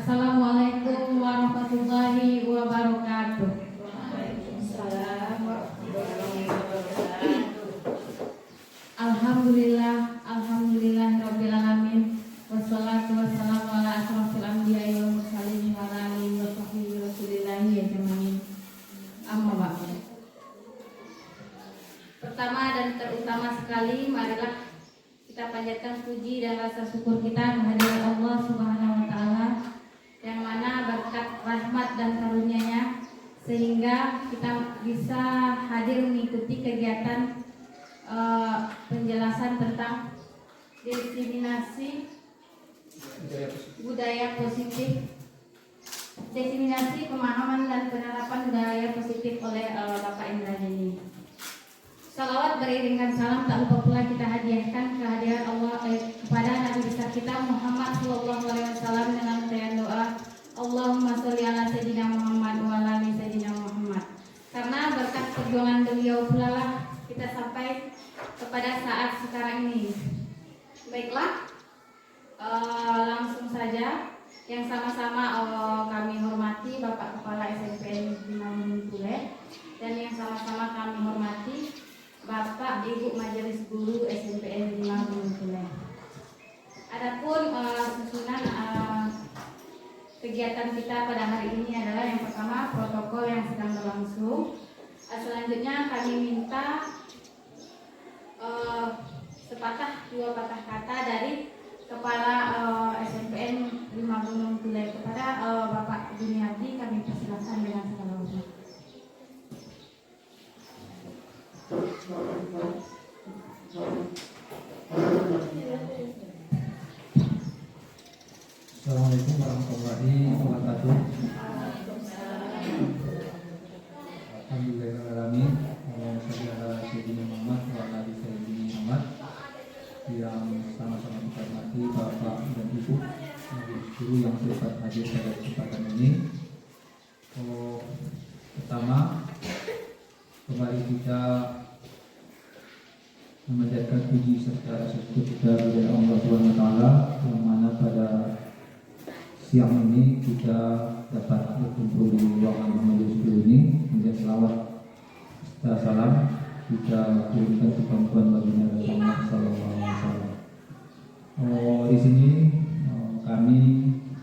Assalamualaikum warahmatullahi wabarakatuh. Waalaikumsalam warahmatullahi wabarakatuh. Alhamdulillah rabbil alamin. Wassalatu wassalamu ala asrofil anbiya'i wal mursalin wa ala alihi wa sahbihi rasulillahi ajmain. Amma ba'du. Pertama dan terutama sekali, marilah kita panjatkan puji dan rasa syukur kita kehadirat Allah Subhanahu wa taala, yang mana berkat rahmat dan karunia-Nya sehingga kita bisa hadir mengikuti kegiatan penjelasan tentang diseminasi budaya positif, diseminasi pemahaman dan penerapan budaya positif oleh Bapak Indra Jeni. Salawat beriringan salam tak lupa pula kita hadiahkan kehadiran Allah kepada Nabi besar kita Muhammad Sallallahu Alaihi Wasallam dengan untayan doa Allahumma sholli ala sayyidina Muhammad wa ala ali sayyidina Muhammad. Karena berkat perjuangan beliau pula lah kita sampai kepada saat sekarang ini. Baiklah, langsung saja yang sama-sama kami hormati Bapak Kepala SMPN 5 Tule dan yang sama-sama kami hormati Bapak Ibu Majelis Guru SMPN 5 Gunung Tule. Adapun susunan kegiatan kita pada hari ini adalah yang pertama protokol yang sedang berlangsung. Selanjutnya kami minta sepatah dua patah kata dari Kepala SMPN 5 Gunung Tule kepada Bapak Juniardi. Kami persilakan dengan segala hormat. Assalamualaikum warahmatullahi wabarakatuh. Alhamdulillahirrahmanirrahim. Allahumma sholli ala sayyidina Muhammad wa ala ali sayyidina Muhammad. Yang sama-sama kita hormati Bapak dan Ibu guru yang sempat hadir pada kesempatan ini. Pertama, kembali kita memanjatkan puji serta syukur kita kepada Allah Subhanahu wa taala, yang mana pada siang ini kita dapat berkumpul di ruangan majelis ini. Kemudian selawat serta salam kita kirimkan ke perempuan baginda Rasulullah sallallahu alaihi wasallam. Di sini kami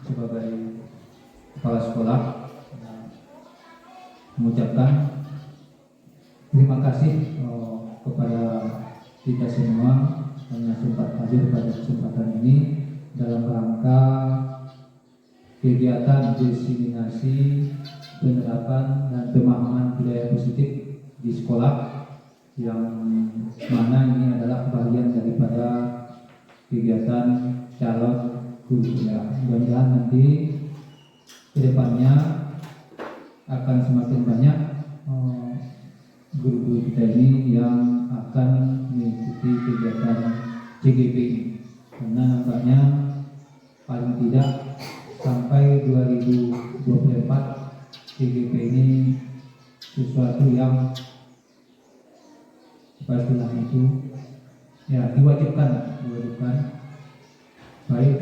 sebagai kepala sekolah mengucapkan terima kasih kepada kita semua yang sempat hadir pada kesempatan ini dalam rangka kegiatan diseminasi penerapan dan pemahaman budaya positif di sekolah, yang mana ini adalah bagian daripada kegiatan calon guru ya. Mudah-mudahan nanti kedepannya akan semakin banyak guru-guru kita ini yang akan mengikuti kegiatan CGP ini, karena nampaknya paling tidak sampai 2024 CGP ini sesuatu yang pastilah itu ya diwajibkan baik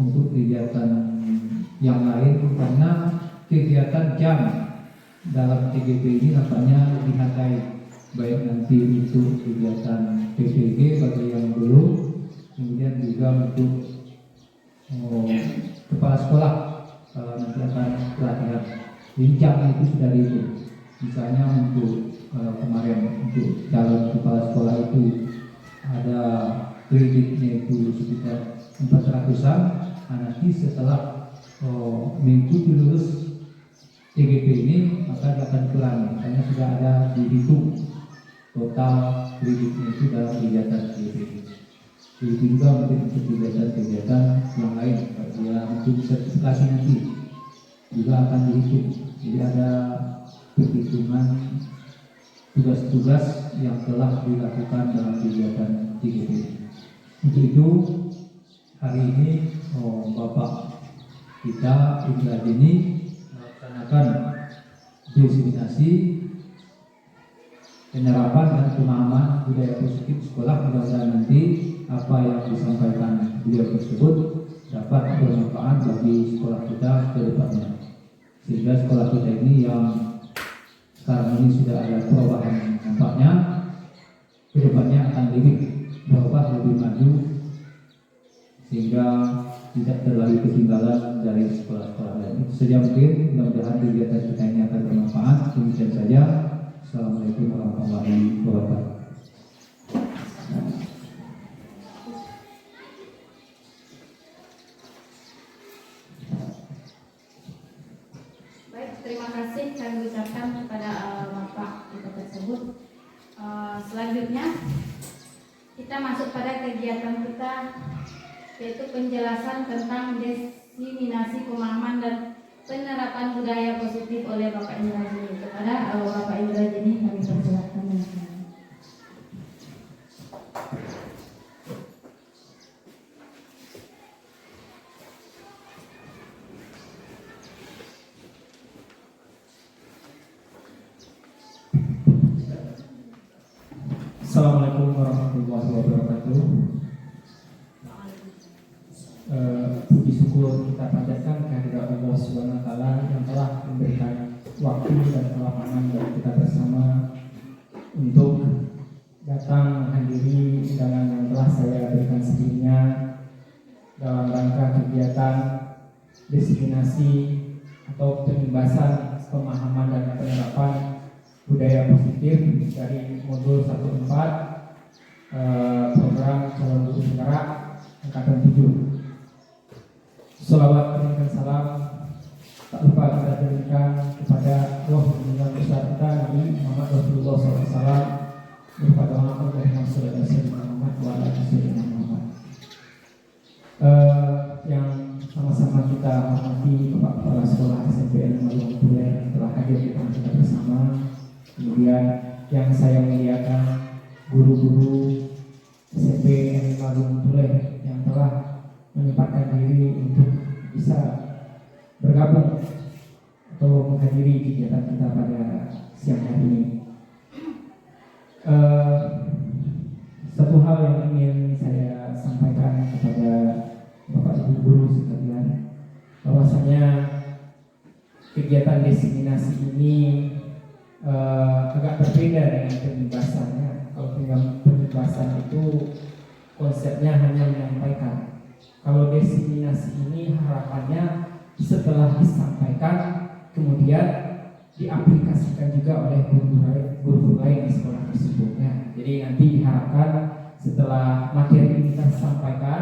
untuk kegiatan yang lain, karena kegiatan jam dalam CGP ini nampaknya dihargai, baik nanti untuk kegiatan PPG bagi yang belum, kemudian juga untuk kepala sekolah kalau nanti akan pelatihan. Jamnya itu sudah dihitung. Misalnya untuk kemarin untuk calon kepala sekolah itu ada kreditnya itu sekitar 400-an. Nanti setelah mengikuti lulus CGP ini maka dia akan kurangi, karena sudah ada dihitung total kreditnya itu dalam kegiatan CGP ini. Begitu juga mungkin untuk kegiatan-kegiatan yang lain, ya untuk sertifikasi nanti juga akan dihitung. Jadi ada perhitungan tugas-tugas yang telah dilakukan dalam kegiatan CGP ini. Untuk itu hari ini Bapak kita Indra Jeni melaksanakan diseminasi penerapan dan pemahaman budaya positif sekolah. Mudah-mudahan nanti apa yang disampaikan beliau tersebut dapat bermanfaat bagi sekolah kita ke depannya. Sehingga sekolah kita ini yang sekarang ini sudah ada perubahan nampaknya, ke depannya akan lebih berubah, lebih maju, sehingga tidak terlalu ketinggalan dari sekolah-sekolah lain. Itu saja mungkin, mudah-mudahan kegiatan kita ini akan bermanfaat. Demikian saja. Assalamualaikum warahmatullahi wabarakatuh. Baik, terima kasih kami ucapkan kepada Bapak itu tersebut. Selanjutnya kita masuk pada kegiatan kita, yaitu penjelasan tentang diseminasi pemahaman dan penerapan budaya positif oleh Bapak Indrajeni. Kepada Bapak Indrajeni kami persilakan. Assalamualaikum warahmatullahi wabarakatuh. Puji syukur kita panjatkan kehadirat Allah Subhanahu wa taala yang telah memberikan waktu dan kelapangan bagi kita bersama untuk datang menghadiri undangan yang telah saya berikan sebelumnya dalam rangka kegiatan diseminasi atau penimbasan pemahaman dan penerapan budaya positif dari modul 1.4 program calon guru penggerak angkatan 7. Salawat dan salam tak lupa kita berikan kepada roh junjungan besar kita Nabi Muhammad Rasulullah SAW, kepada Allah Muhammad yang sama-sama kita hormati Bapak Kepala Sekolah SMPN Malung Pule yang telah hadir di tengah kita bersama. Kemudian yang saya muliakan guru-guru SMP Malung Pule yang telah menyempatkan diri untuk bisa bergabung atau menghadiri kegiatan kita pada siang hari ini. Satu hal yang ingin saya sampaikan kepada Bapak Ibu guru sekalian, bahwasanya kegiatan diseminasi ini agak berbeda dengan penjelasannya. Kalau penjelasan itu konsepnya hanya menyampaikan. Kalau diseminasi ini harapannya setelah disampaikan kemudian diaplikasikan juga oleh guru-guru lain di sekolah tersebut. Jadi nanti diharapkan setelah materi ini kita sampaikan,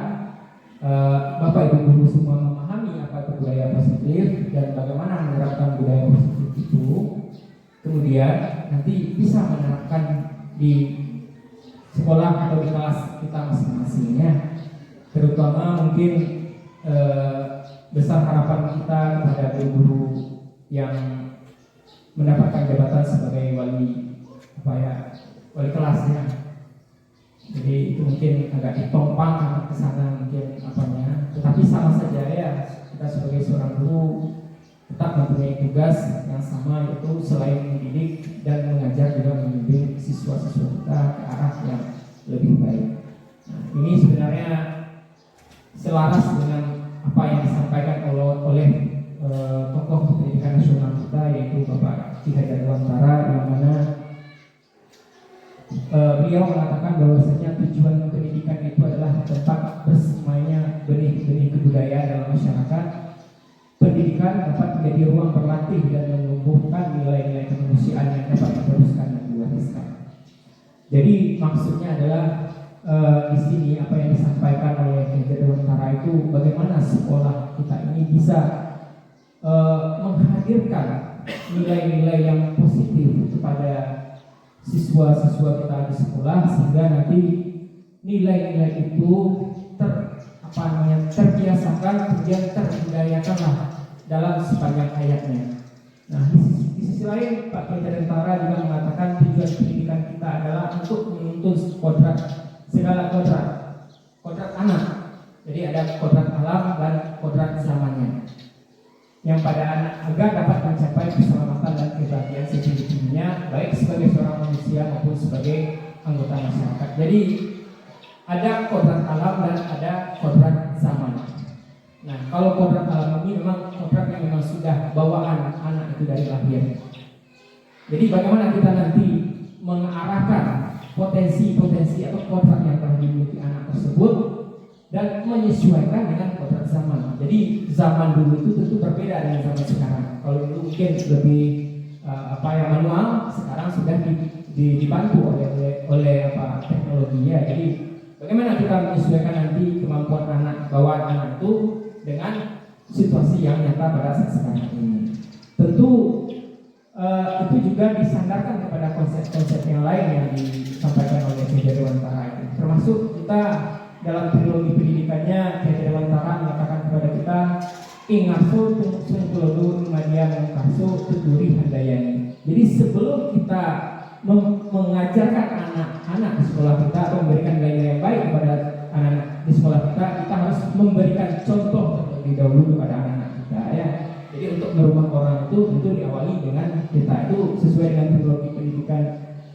Bapak Ibu guru semua memahami apa itu budaya positif dan bagaimana menerapkan budaya positif itu, kemudian nanti bisa menerapkan di sekolah atau di kelas kita masing-masingnya. Terutama mungkin besar harapan kita kepada guru-guru yang mendapatkan jabatan sebagai wali kelasnya. Jadi itu mungkin agak ditompang ke sana mungkin apanya. Tetapi sama saja ya, kita sebagai seorang guru tetap mempunyai tugas yang sama, yaitu selain mendidik dan mengajar juga membimbing siswa-siswa kita ke arah yang lebih baik. Nah, ini sebenarnya selaras dengan apa yang disampaikan oleh tokoh pendidikan nasional kita, yaitu Bapak Ki Hajar Dewantara, yang mana beliau mengatakan bahwasanya tujuan pendidikan itu adalah tempat bersemayanya benih-benih kebudayaan dalam masyarakat. Pendidikan dapat menjadi ruang berlatih dan menumbuhkan nilai-nilai kemanusiaan yang dapat diteruskan dan diwariskan. Jadi maksudnya adalah di sini apa yang disampaikan oleh Ki Hajar Dewantara itu bagaimana sekolah kita ini bisa menghadirkan nilai-nilai yang positif kepada siswa-siswa kita di sekolah, sehingga nanti nilai-nilai itu terbiasakan, kemudian terbudayakanlah dalam sepanjang hayatnya. Nah, di sisi lain Pak Ki Hajar Dewantara juga mengatakan tujuan pendidikan kita adalah untuk menuntun segala kodrat anak. Jadi ada kodrat alam dan kodrat zamannya, yang pada anak agar dapat mencapai keselamatan dan kebahagiaan setinggi-tingginya, baik sebagai seorang manusia maupun sebagai anggota masyarakat. Jadi ada kodrat alam dan ada kodrat zaman. kalau kodrat alam ini memang kodrat yang memang sudah bawaan anak itu dari lahir. Jadi bagaimana kita nanti mengarahkan potensi-potensi atau kodrat yang telah dimiliki anak tersebut dan menyesuaikan dengan kodrat zaman. Jadi zaman dulu itu tentu berbeda dengan zaman sekarang. Kalau dulu mungkin lebih manual, sekarang sudah dibantu oleh teknologi ya. Jadi bagaimana kita menyesuaikan nanti kemampuan anak, bawaan anak itu dengan situasi yang nyata pada saat sekarang ini. Tentu itu juga disandarkan kepada konsep-konsep yang lain yang disampaikan oleh Ki Dewantara itu. Termasuk kita dalam trilogi pendidikannya, Ki Dewantara mengatakan kepada kita ingarso tungkulodu madian karso tuturi handayani. Jadi sebelum kita mengajarkan anak-anak di sekolah kita atau memberikan nilai-nilai yang baik kepada anak-anak di sekolah kita harus memberikan contoh terlebih dahulu kepada anak-anak kita ya. Jadi untuk merubah orang itu tentu diawali dengan kita itu sesuai dengan teknologi pendidikan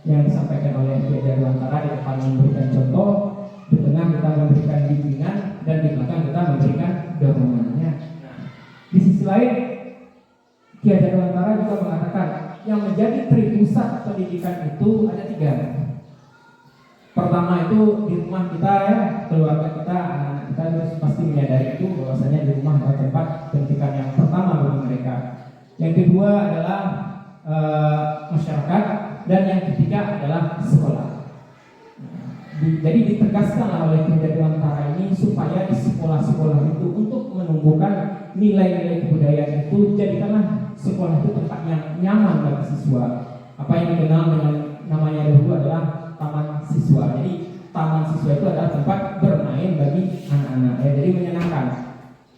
yang disampaikan oleh Ki Dewantara. Di depan memberikan contoh, di tengah kita memberikan bimbingan, dan di belakang kita memberikan dorongannya. Nah, di sisi lain Ki Dewantara juga mengatakan yang menjadi tripusat pendidikan itu ada 3. Pertama itu di rumah kita ya, keluarga kita, anak-anak kita harus pasti menyadari itu bahwasanya di rumah adalah tempat pendidikan yang pertama bagi mereka. Yang kedua adalah masyarakat, dan yang ketiga adalah sekolah. Jadi ditegaskan oleh Ki Dewantara ini supaya di sekolah-sekolah itu untuk menumbuhkan nilai-nilai kebudayaan itu, jadikanlah sekolah itu tempat yang nyaman bagi siswa. Apa yang dikenal dengan namanya dulu adalah taman siswa. Jadi taman siswa itu adalah tempat bermain bagi anak-anak ya, jadi menyenangkan.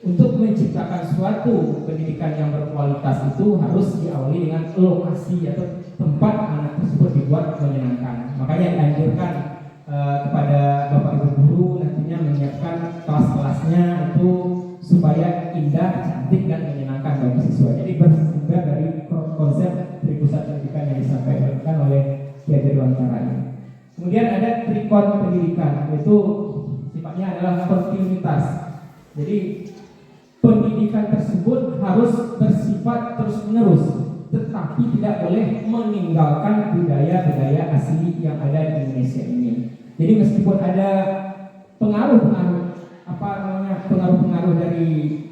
Untuk menciptakan suatu pendidikan yang berkualitas itu harus diawali dengan lokasi atau tempat anak tersebut dibuat menyenangkan. Makanya dianjurkan kepada Bapak Ibu guru nantinya menyiapkan kelas-kelasnya itu supaya indah, cantik, dan menyenangkan bagi siswa. Jadi bersumber dari konsep tripusat pendidikan yang disampaikan oleh Ki Dewantara ini. Kemudian ada trikon pendidikan, yaitu sifatnya adalah kontinuitas. Jadi pendidikan tersebut harus bersifat terus-menerus, tetapi tidak boleh meninggalkan budaya-budaya asli yang ada di Indonesia ini. Jadi meskipun ada pengaruh-pengaruh dari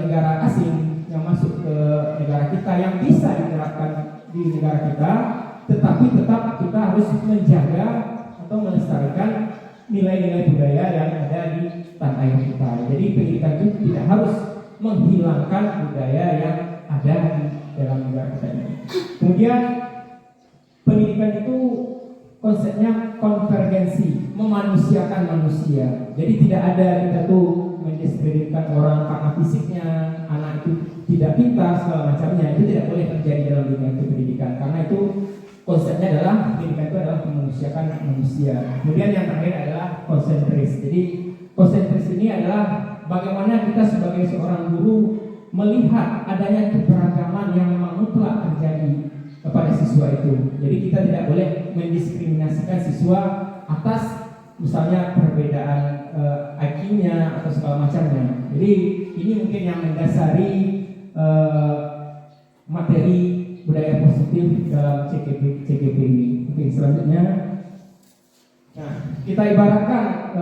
negara asing yang masuk ke negara kita yang bisa diterapkan di negara kita, tetapi tetap kita harus menjaga atau melestarikan nilai-nilai budaya yang ada di tanah air kita. Jadi pendidikan itu tidak harus menghilangkan budaya yang ada di dalam negara kita ini. Kemudian pendidikan itu konsepnya konvergensi, memanusiakan manusia. Jadi tidak ada kita tuh mendiskreditkan orang karena fisiknya, anak itu tidak pintar segala macamnya. Itu tidak boleh terjadi dalam dunia pendidikan, karena itu konsepnya adalah pendidikan itu adalah memanusiakan manusia. Kemudian yang terakhir adalah konsentris. Jadi konsentris ini adalah bagaimana kita sebagai seorang guru melihat adanya keberagaman yang memang mutlak terjadi kepada siswa itu. Jadi kita tidak boleh mendiskriminasikan siswa atas misalnya perbedaan IQ-nya atau segala macamnya. Jadi ini mungkin yang mendasari materi budaya positif dalam CGP ini. Oke, selanjutnya, nah, kita ibaratkan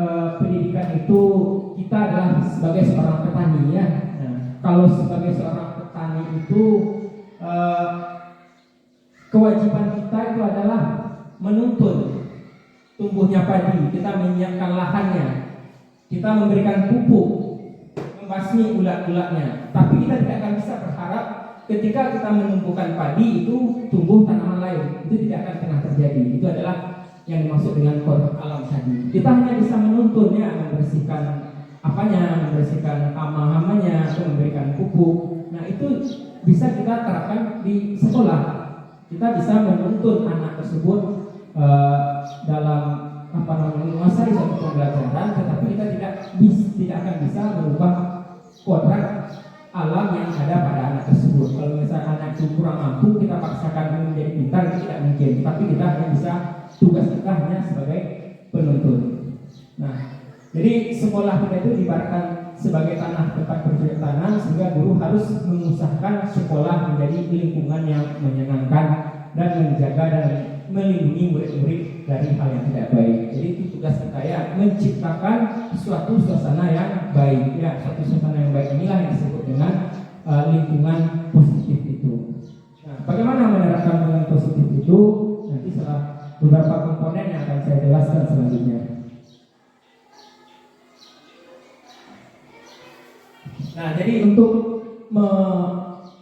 pendidikan itu kita adalah sebagai seorang petani ya. Nah, kalau sebagai seorang petani itu kewajiban kita itu adalah menuntun tumbuhnya padi, kita menyiapkan lahannya, kita memberikan pupuk, membasmi ulat-ulatnya. Tapi kita tidak akan bisa berharap ketika kita menumbuhkan padi itu tumbuh tanaman lain. Itu tidak akan pernah terjadi. Itu adalah yang dimaksud dengan kodrat alam tadi. Kita hanya bisa menuntunnya, membersihkan membersihkan hama-hamanya, atau memberikan pupuk. Nah, itu bisa kita terapkan di sekolah. Kita bisa menuntun anak tersebut dalam menguasai suatu pembelajaran, tetapi kita tidak akan bisa merubah kodrat alam yang ada pada anak tersebut. Kalau misalnya anak itu kurang mampu, kita paksakan menjadi pintar, itu tidak mungkin. Tapi kita hanya bisa, tugas kita hanya sebagai penuntun. Nah, jadi sekolah kita itu diibaratkan sebagai tanah tempat harus mengusahakan sekolah menjadi lingkungan yang menyenangkan dan menjaga dan melindungi murid-murid dari hal yang tidak baik. Jadi itu tugas kita ya, menciptakan suatu suasana yang baik ya. Suatu suasana yang baik inilah yang disebut dengan lingkungan positif itu. Nah, bagaimana menerapkan lingkungan positif itu? Nanti setelah beberapa komponen yang akan saya jelaskan selanjutnya. Nah, jadi untuk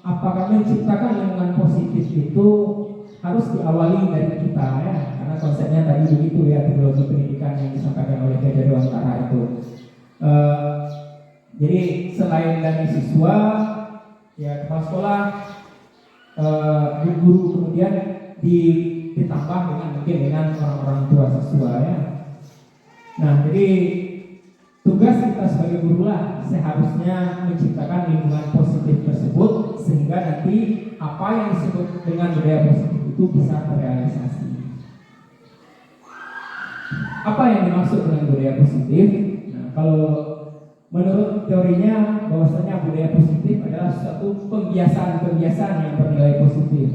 apakah menciptakan lingkungan positif itu harus diawali dari kita ya, karena konsepnya tadi begitu ya, teknologi pendidikan yang disampaikan oleh Gajah Dewantara itu. Jadi selain dari siswa, ya kepala sekolah, guru, kemudian ditambah dengan mungkin dengan orang-orang tua siswa ya. Nah, jadi tugas kita sebagai guru lah seharusnya menciptakan lingkungan positif tersebut sehingga nanti apa yang disebut dengan budaya positif itu bisa terrealisasi. Apa yang dimaksud dengan budaya positif? Nah, kalau menurut teorinya bahwasanya budaya positif adalah suatu pembiasaan-pembiasaan yang bernilai positif.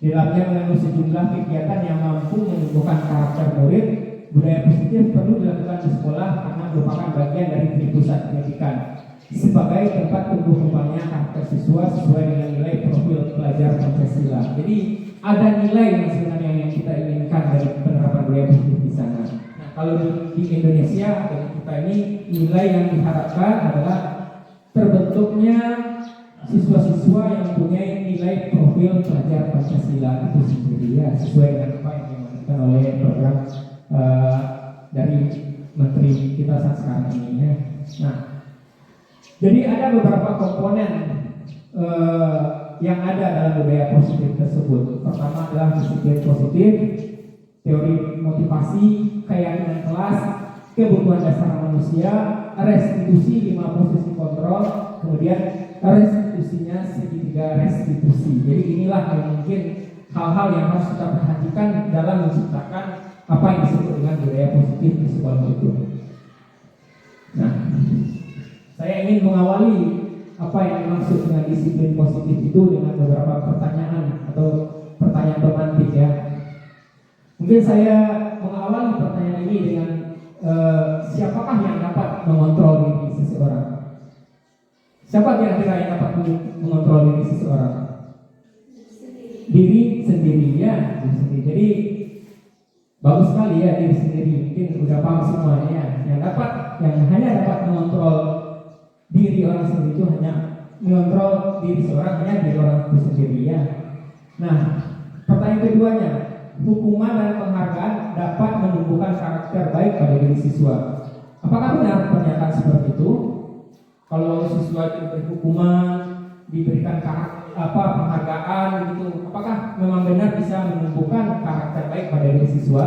Di dalamnya mengandung sejumlah kegiatan yang mampu menumbuhkan karakter murid. Budaya positif perlu dilakukan di sekolah karena merupakan bagian dari pusat pendidikan sebagai tempat tumbuh kembangnya karakter siswa sesuai dengan nilai profil pelajar Pancasila. Jadi ada nilai yang sebenarnya yang kita inginkan dari penerapan budaya positif di sana. Nah, kalau di Indonesia kita ini nilai yang diharapkan adalah terbentuknya siswa-siswa yang mempunyai nilai profil pelajar Pancasila itu sendiri ya, sesuai dengan apa yang dimaksudkan oleh program dari menteri kita saat sekarang ini ya. Nah, jadi ada beberapa komponen yang ada dalam budaya positif tersebut. Pertama adalah disiplin positif, teori motivasi, keyakinan kelas, kebutuhan dasar manusia, restitusi 5 posisi kontrol, kemudian restitusinya segitiga restitusi. Jadi inilah yang mungkin hal-hal yang harus kita perhatikan dalam menciptakan apa yang disebut dengan budaya positif di sekolah itu. Nah, saya ingin mengawali apa yang dimaksud dengan disiplin positif itu dengan beberapa pertanyaan atau pertanyaan pemantik ya. Mungkin saya mengawali pertanyaan ini dengan siapakah yang dapat mengontrol diri seseorang? Siapa kira-kira yang dapat mengontrol diri seseorang? Diri sendiri ya, diri sendiri. Jadi bagus sekali ya diri sendiri, mungkin udah paham semuanya. Yang hanya dapat mengontrol diri orang sendiri itu hanya mengontrol diri seorang, hanya diri orang itu sendiri ya. Nah, pertanyaan keduanya, hukuman dan penghargaan dapat menumbuhkan karakter baik pada diri siswa. Apakah benar pernyataan seperti itu? Kalau siswa itu diberi hukuman, diberikan penghargaan gitu, apakah memang benar bisa menumbuhkan karakter baik pada diri siswa?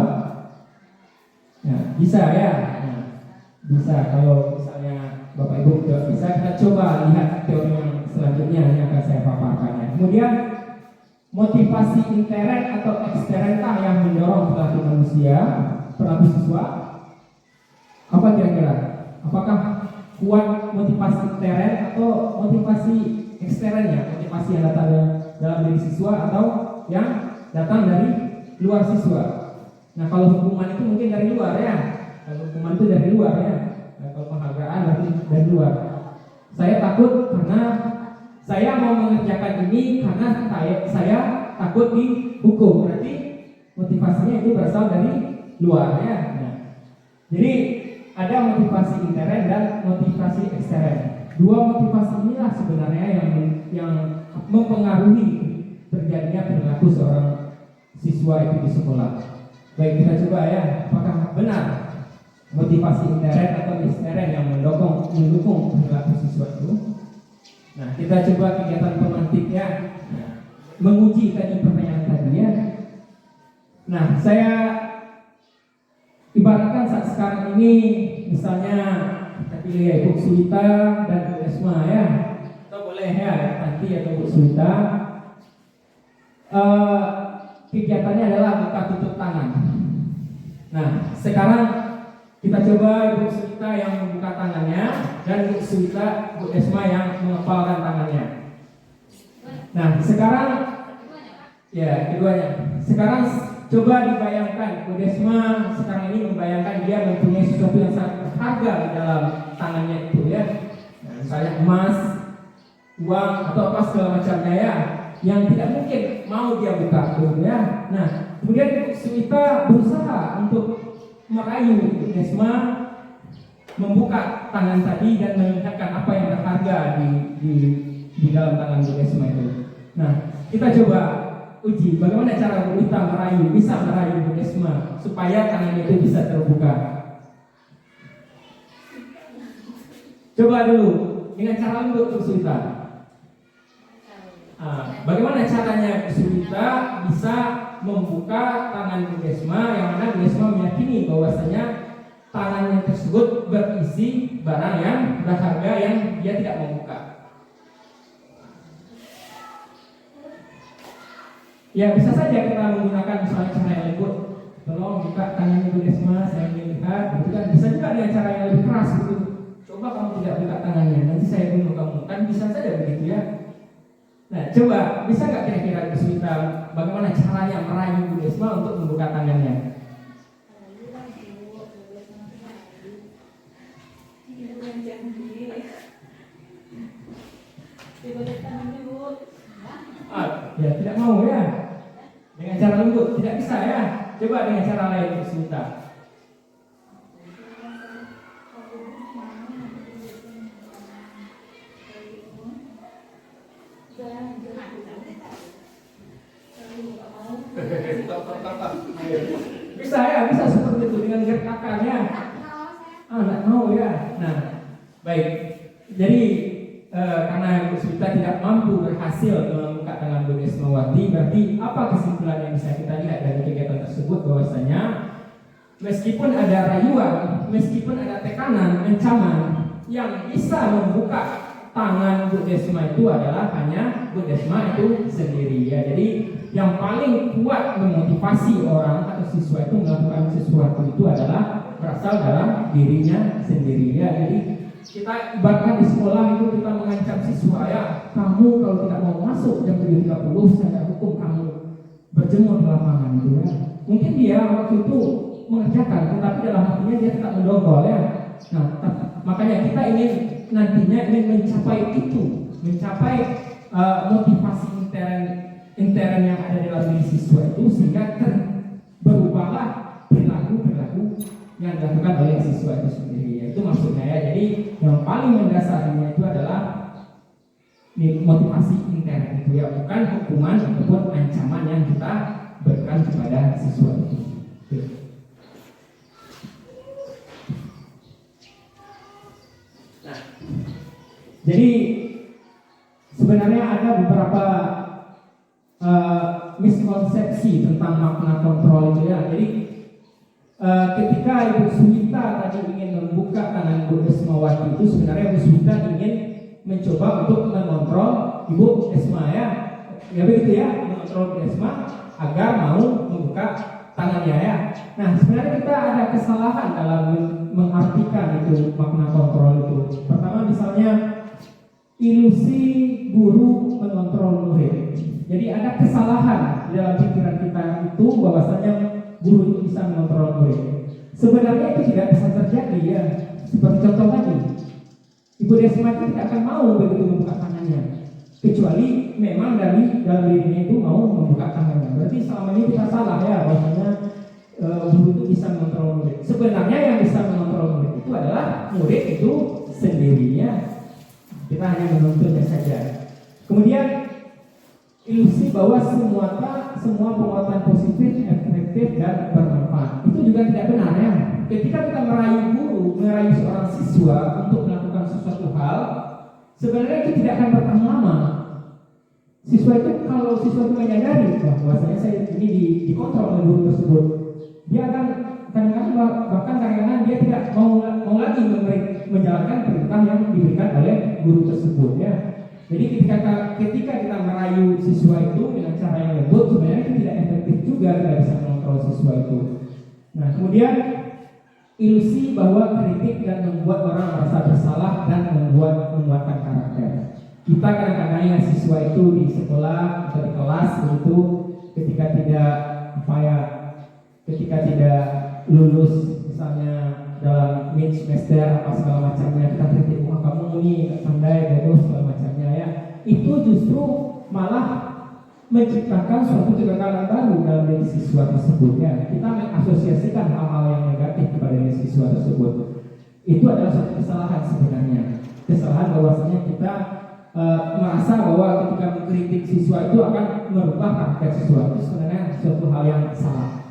Nah, bisa ya. Nah, bisa. Kalau misalnya Bapak Ibu tidak bisa, kita coba lihat teori yang selanjutnya yang akan saya paparkan. Kemudian motivasi intern atau eksterentah yang mendorong perilaku manusia, perilaku siswa. Apa kira-kira? Apakah kuat motivasi intern atau motivasi ekstern ya, motivasi yang datang dalam diri siswa atau yang datang dari luar siswa? Nah, kalau hukuman itu mungkin dari luar ya. Kalau hukuman itu dari luar ya. Nah, kalau penghargaan dari luar. Saya takut karena saya mau mengerjakan ini karena saya takut dihukum. Berarti motivasinya itu berasal dari luar ya. Nah, jadi ada motivasi intern dan motivasi ekstern. Dua motivasi inilah sebenarnya yang mempengaruhi terjadinya perilaku seorang siswa itu di sekolah. Baik, kita coba ya, apakah benar motivasi intern atau ekstern yang mendukung perilaku siswa itu? Nah, kita coba kegiatan pemantiknya, menguji tadi pertanyaan tadi ya. Nah, saya ibaratkan saat sekarang ini, misalnya kita pilih ya Ibu Sulita dan Bu Esma ya, atau boleh ya nanti atau Bu Sulita. Kegiatannya adalah buka tutup tangan. Nah, sekarang Kita coba Ibu Suwita yang membuka tangannya dan Bu Esma yang mengepalkan tangannya. Nah, sekarang ya keduanya. Sekarang coba dibayangkan Bu Esma sekarang ini membayangkan dia mempunyai sesuatu yang sangat berharga di dalam tangannya itu ya. Nah, misalnya emas, uang atau apa segala macamnya ya, yang tidak mungkin mau dia buka gitu ya. Nah, kemudian Ibu Suwita berusaha untuk merayu Bu Esma membuka tangan tadi dan melihatkan apa yang berharga di dalam tangan Bu Esma itu. Nah, kita coba uji bagaimana cara Bu Ita bisa merayu Bu Esma supaya tangan itu bisa terbuka. Coba dulu dengan cara lembut Bu Suwita. Bagaimana caranya Bu Suwita bisa membuka tangan Bu Esma yang mana Bu Esma meyakini bahwasanya tangannya tersebut berisi barang yang berharga yang dia tidak membuka. Ya bisa saja kita menggunakan misalnya cara yang lembut. Tolong buka tangannya Bu Esma, saya ingin lihat. Gitu kan. Bisa juga dengan cara yang lebih keras gitu. Coba kamu tidak buka tangannya, nanti saya bunuh kamu. Kan bisa saja begitu ya. Nah, coba bisa nggak kira-kira Bu Suwita bagaimana caranya merayu Bu Esma untuk membuka tangannya? Ya tidak mau ya. Dengan cara lembut tidak bisa ya. Coba dengan cara lain Bu Suwita. Bisa ya, bisa seperti itu dengan gertakannya. Nggak mau ya. Nah, baik. Jadi karena Bu Suwita tidak mampu berhasil membuka tangan Bu Esmawati, berarti apa kesimpulan yang bisa kita lihat dari kegiatan tersebut bahwasanya meskipun ada rayuan, meskipun ada tekanan, ancaman, yang bisa membuka tangan Bu Esma itu adalah hanya Bu Esma itu sendiri ya. Jadi yang paling kuat memotivasi orang atau siswa itu melakukan sesuatu itu adalah berasal dalam dirinya sendiri ya. Jadi kita ibaratkan di sekolah itu kita mengancam siswa ya, kamu kalau tidak mau masuk jam 7.30 saya hukum kamu berjemur di lapangan gitu ya. Mungkin dia waktu itu mengerjakan, tetapi dalam hatinya dia tetap mendongkol ya. Nah, makanya kita nantinya ingin mencapai itu, mencapai motivasi intern yang ada dalam diri siswa itu sehingga berubahlah perilaku yang dilakukan oleh siswa itu sendiri. Itu maksudnya ya. Jadi yang paling mendasarinya itu adalah motivasi intern itu ya, bukan hukuman ataupun ancaman yang kita berikan kepada siswa itu. Nah, jadi sebenarnya ada beberapa miskonsepsi tentang makna kontrol itu ya. Jadi ketika Ibu Suwita tadi ingin membuka tangan Bu Esmawati itu sebenarnya Bu Suwita ingin mencoba untuk mengontrol Ibu Esma ya begitu ya, mengontrol Bu Esma agar mau membuka tangannya ya. Nah sebenarnya kita ada kesalahan dalam mengartikan itu makna kontrol itu. Pertama misalnya ilusi guru mengontrol murid. Jadi ada kesalahan di dalam pikiran kita itu bahwasanya guru itu bisa mengontrol murid. Sebenarnya itu tidak bisa terjadi ya. Seperti contoh tadi, Ibu Esma itu tidak akan mau begitu membuka tangannya, kecuali memang dari dalam dirinya itu mau membuka tangannya. Berarti selama ini kita salah ya, bahwasanya guru itu bisa mengontrol murid. Sebenarnya yang bisa mengontrol murid itu adalah murid itu sendirinya. Kita hanya menuntunnya saja. Kemudian ilusi bahwa semua penguatan positif, efektif dan bermanfaat itu juga tidak benar ya. Ketika kita merayu seorang siswa untuk melakukan sesuatu hal, sebenarnya itu tidak akan bertahan lama. Siswa itu kalau siswa itu menyadari bahwasanya saya ini dikontrol oleh guru tersebut, dia akan kadang-kadang dia tidak mau lagi menjalankan perintah yang diberikan oleh guru tersebut ya. Jadi ketika kita merayu siswa itu dengan cara yang lembut, sebenarnya itu tidak efektif juga, tidak bisa mengontrol siswa itu. Nah kemudian ilusi bahwa kritik dan membuat orang merasa bersalah dan menguatkan karakter. Kita kadang-kadang ya siswa itu di sekolah atau di kelas itu ketika tidak lulus misalnya dalam mid semester apa segala macamnya, kita kritik, wah kamu ini nggak pandai, bodoh segala macamnya ya. Itu justru malah menciptakan suatu kegagalan baru dalam diri siswa tersebut ya. Kita mengasosiasikan hal-hal yang negatif kepada diri siswa tersebut. Itu adalah suatu kesalahan sebenarnya. Kesalahan bahwasanya kita merasa bahwa ketika mengkritik siswa itu akan merubah karakter siswa. Itu sebenarnya suatu hal yang salah.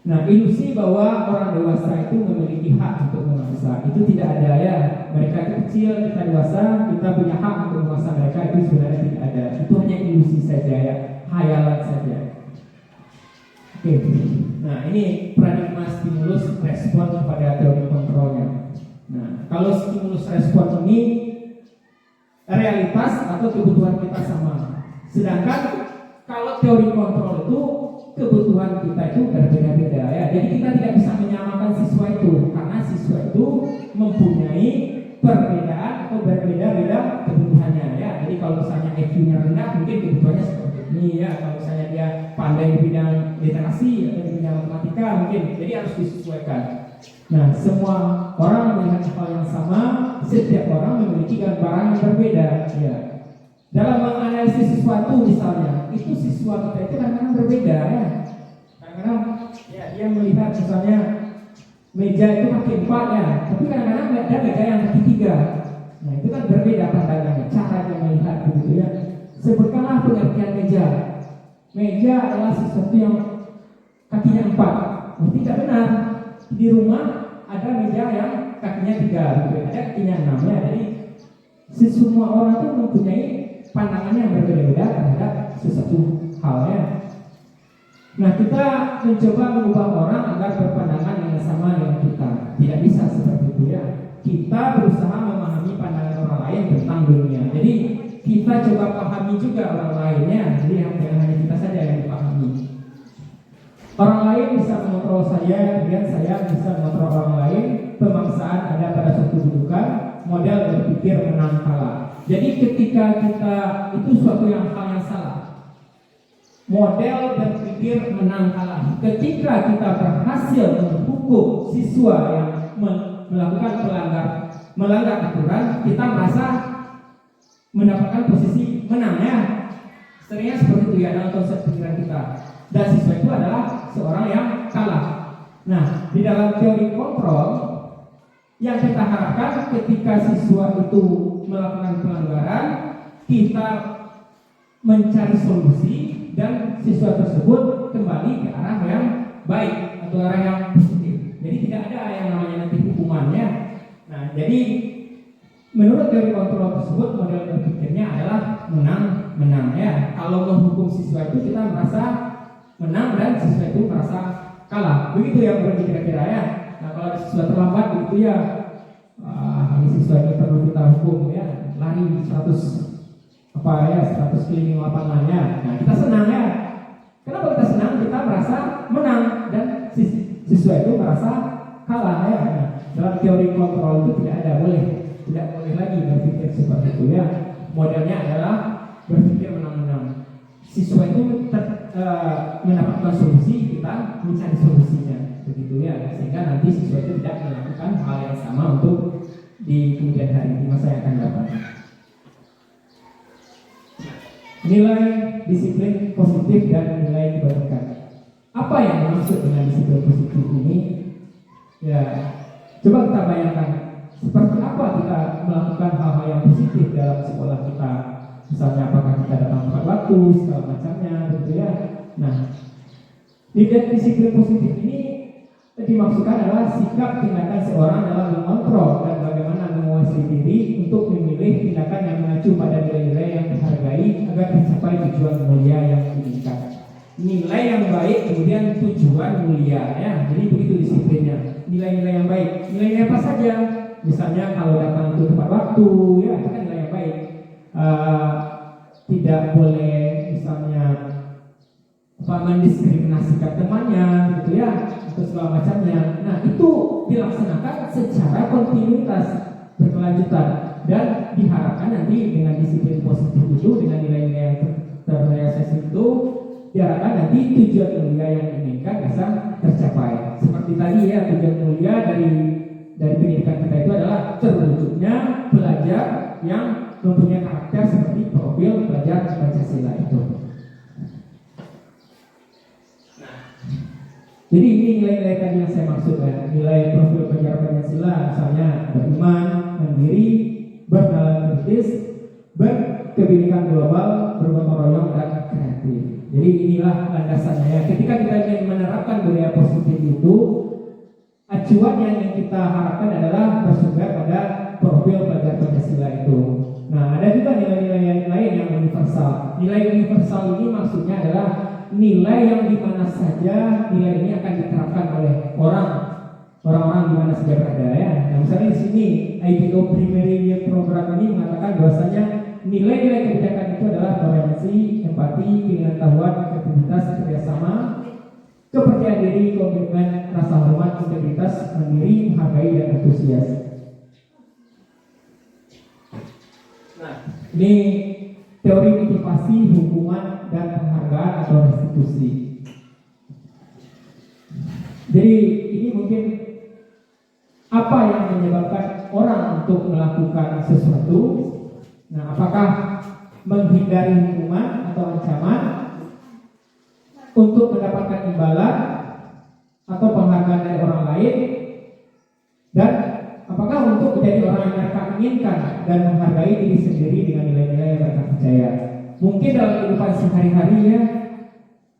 Nah, ilusi bahwa orang dewasa itu memiliki hak untuk memaksa itu tidak ada ya. Mereka itu kecil, kita dewasa, kita punya hak untuk memaksa mereka, itu sebenarnya tidak ada. Itu hanya ilusi saja ya, hayalan saja. Oke. Nah, ini paradigma stimulus respon kepada teori kontrolnya. Nah, kalau stimulus respon ini realitas atau kebutuhan kita sama. Sedangkan kalau teori kontrol itu kebutuhan kita itu berbeda-beda ya. Jadi kita tidak bisa menyamakan siswa itu karena siswa itu mempunyai perbedaan atau berbeda-beda kebutuhannya ya. Jadi kalau misalnya IQ-nya rendah mungkin kebutuhannya seperti ini ya. Kalau misalnya dia pandai di bidang literasi atau di bidang matematika mungkin. Jadi harus disesuaikan. Nah, semua orang melihat hal yang sama, setiap orang memiliki gambaran yang berbeda ya. Dalam menganalisis sesuatu misalnya, itu siswa kita itu kadang-kadang berbeda ya. Kadang-kadang ya dia melihat misalnya meja itu kaki 4 ya, tapi kadang-kadang ada meja yang kaki 3. Nah, itu kan berbeda pandangannya, cara dia melihat begitu ya. Sebutkanlah pengertian meja. Meja adalah sesuatu yang kakinya 4. Oh, tidak benar. Di rumah ada meja yang kakinya 3, gitu. Ada kakinya 6 ya. Jadi semua orang itu mempunyai pandangannya yang berbeda-beda terhadap sesuatu halnya. Nah, kita mencoba mengubah orang agar berpandangan yang sama dengan kita. Tidak bisa seperti itu ya. Kita berusaha memahami pandangan orang lain tentang dunia. Jadi kita coba pahami juga orang lainnya. Jadi jangan hanya kita saja yang dipahami. Orang lain bisa mengontrol saya, kemudian saya bisa mengontrol orang lain. Pemaksaan ada pada suatu kedudukan, model berpikir menang kalah. Jadi ketika kita itu suatu hal yang salah. Model berpikir menang kalah. Ketika kita berhasil menghukum siswa yang melakukan melanggar aturan, kita merasa mendapatkan posisi menang ya. Seringnya seperti itu ya dalam konsep pikiran kita. Dan siswa itu adalah seorang yang kalah. Nah, di dalam teori kontrol yang kita harapkan ketika siswa itu melakukan pelanggaran, kita mencari solusi dan siswa tersebut kembali ke arah yang baik atau arah yang positif. Jadi tidak ada yang namanya nanti hukumannya. Nah, jadi menurut teori kontrol tersebut model berpikirnya adalah menang-menang ya. Kalau menghukum siswa itu kita merasa menang dan siswa itu merasa kalah. Begitu ya kira-kira ya. Nah, kalau ada siswa terlambat begitu ya, ini siswa ini perlu kita hukum ya, lari 100 keliling lapangannya. Nah, kita senang ya. Kenapa kita senang? Kita merasa menang dan siswa itu merasa kalah ya. Nah, dalam teori kontrol itu tidak boleh lagi berpikir seperti itu ya. Modelnya adalah berpikir menang-menang. Siswa itu mendapatkan solusi, kita mencari solusinya, begitu ya. Sehingga nanti siswa itu tidak melakukan hal yang sama untuk di kemudian hari, di masa yang akan datang. Nilai disiplin positif dan nilai kebaikan. Apa yang dimaksud dengan disiplin positif ini? Ya, coba kita bayangkan seperti apa kita melakukan hal-hal yang positif dalam sekolah kita. Misalnya apakah kita datang tepat waktu, segala macamnya, gitu ya. Nah, disiplin positif ini dimaksudkan adalah sikap tindakan seorang dalam mengontrol dan bagaimana menguasai diri untuk memilih tindakan yang mengacu pada nilai-nilai yang dihargai agar mencapai tujuan mulia yang diinginkan. Nilai yang baik kemudian tujuan mulia ya. Jadi begitu disiplinnya. Nilai-nilai yang baik. Nilai apa saja? Misalnya kalau datang itu tepat waktu, ya itu kan nilai yang baik. Tidak boleh misalnya mendiskriminasikan temannya gitu ya, atau segala macamnya. Nah, itu dilaksanakan secara kontinuitas berkelanjutan dan diharapkan nanti dengan disiplin positif itu, dengan nilai-nilai yang terrealisasi itu, diharapkan nanti tujuan mulia yang diinginkan bisa tercapai. Seperti tadi ya, tujuan mulia dari pendidikan kita itu adalah terwujudnya pelajar yang mempunyai karakter seperti profil pelajar Pancasila itu. Jadi ini nilai-nilai tadi yang saya maksudkan, nilai profil pelajar Pancasila, misalnya beriman, mandiri, bernalar kritis, berkebinekaan global, bergotong royong dan kreatif. Jadi inilah landasannya. Ketika kita ingin menerapkan budaya positif itu, acuan yang kita harapkan adalah bersumber pada profil pelajar Pancasila itu. Nah, ada juga nilai-nilai lain yang universal. Nilai universal ini maksudnya adalah nilai yang di mana saja nilai ini akan diterapkan oleh orang-orang di mana saja berada ya. Nah, misalnya di sini IPO Primary Year Program ini mengatakan bahwasanya nilai-nilai kebijakan itu adalah toleransi, empati, pengetahuan, kreativitas, kerjasama, kepercayaan diri, komitmen, rasa hormat, integritas, mandiri, menghargai dan antusias. Nah, ini teori motivasi, hukuman, dan penghargaan atau restitusi. Jadi ini mungkin apa yang menyebabkan orang untuk melakukan sesuatu. Nah, apakah menghindari hukuman atau ancaman, untuk mendapatkan imbalan atau penghargaan dari orang lain, dan apakah untuk menjadi orang yang mereka inginkan dan menghargai diri sendiri dengan nilai-nilai yang mereka percaya. Mungkin dalam kehidupan sehari-hari ya,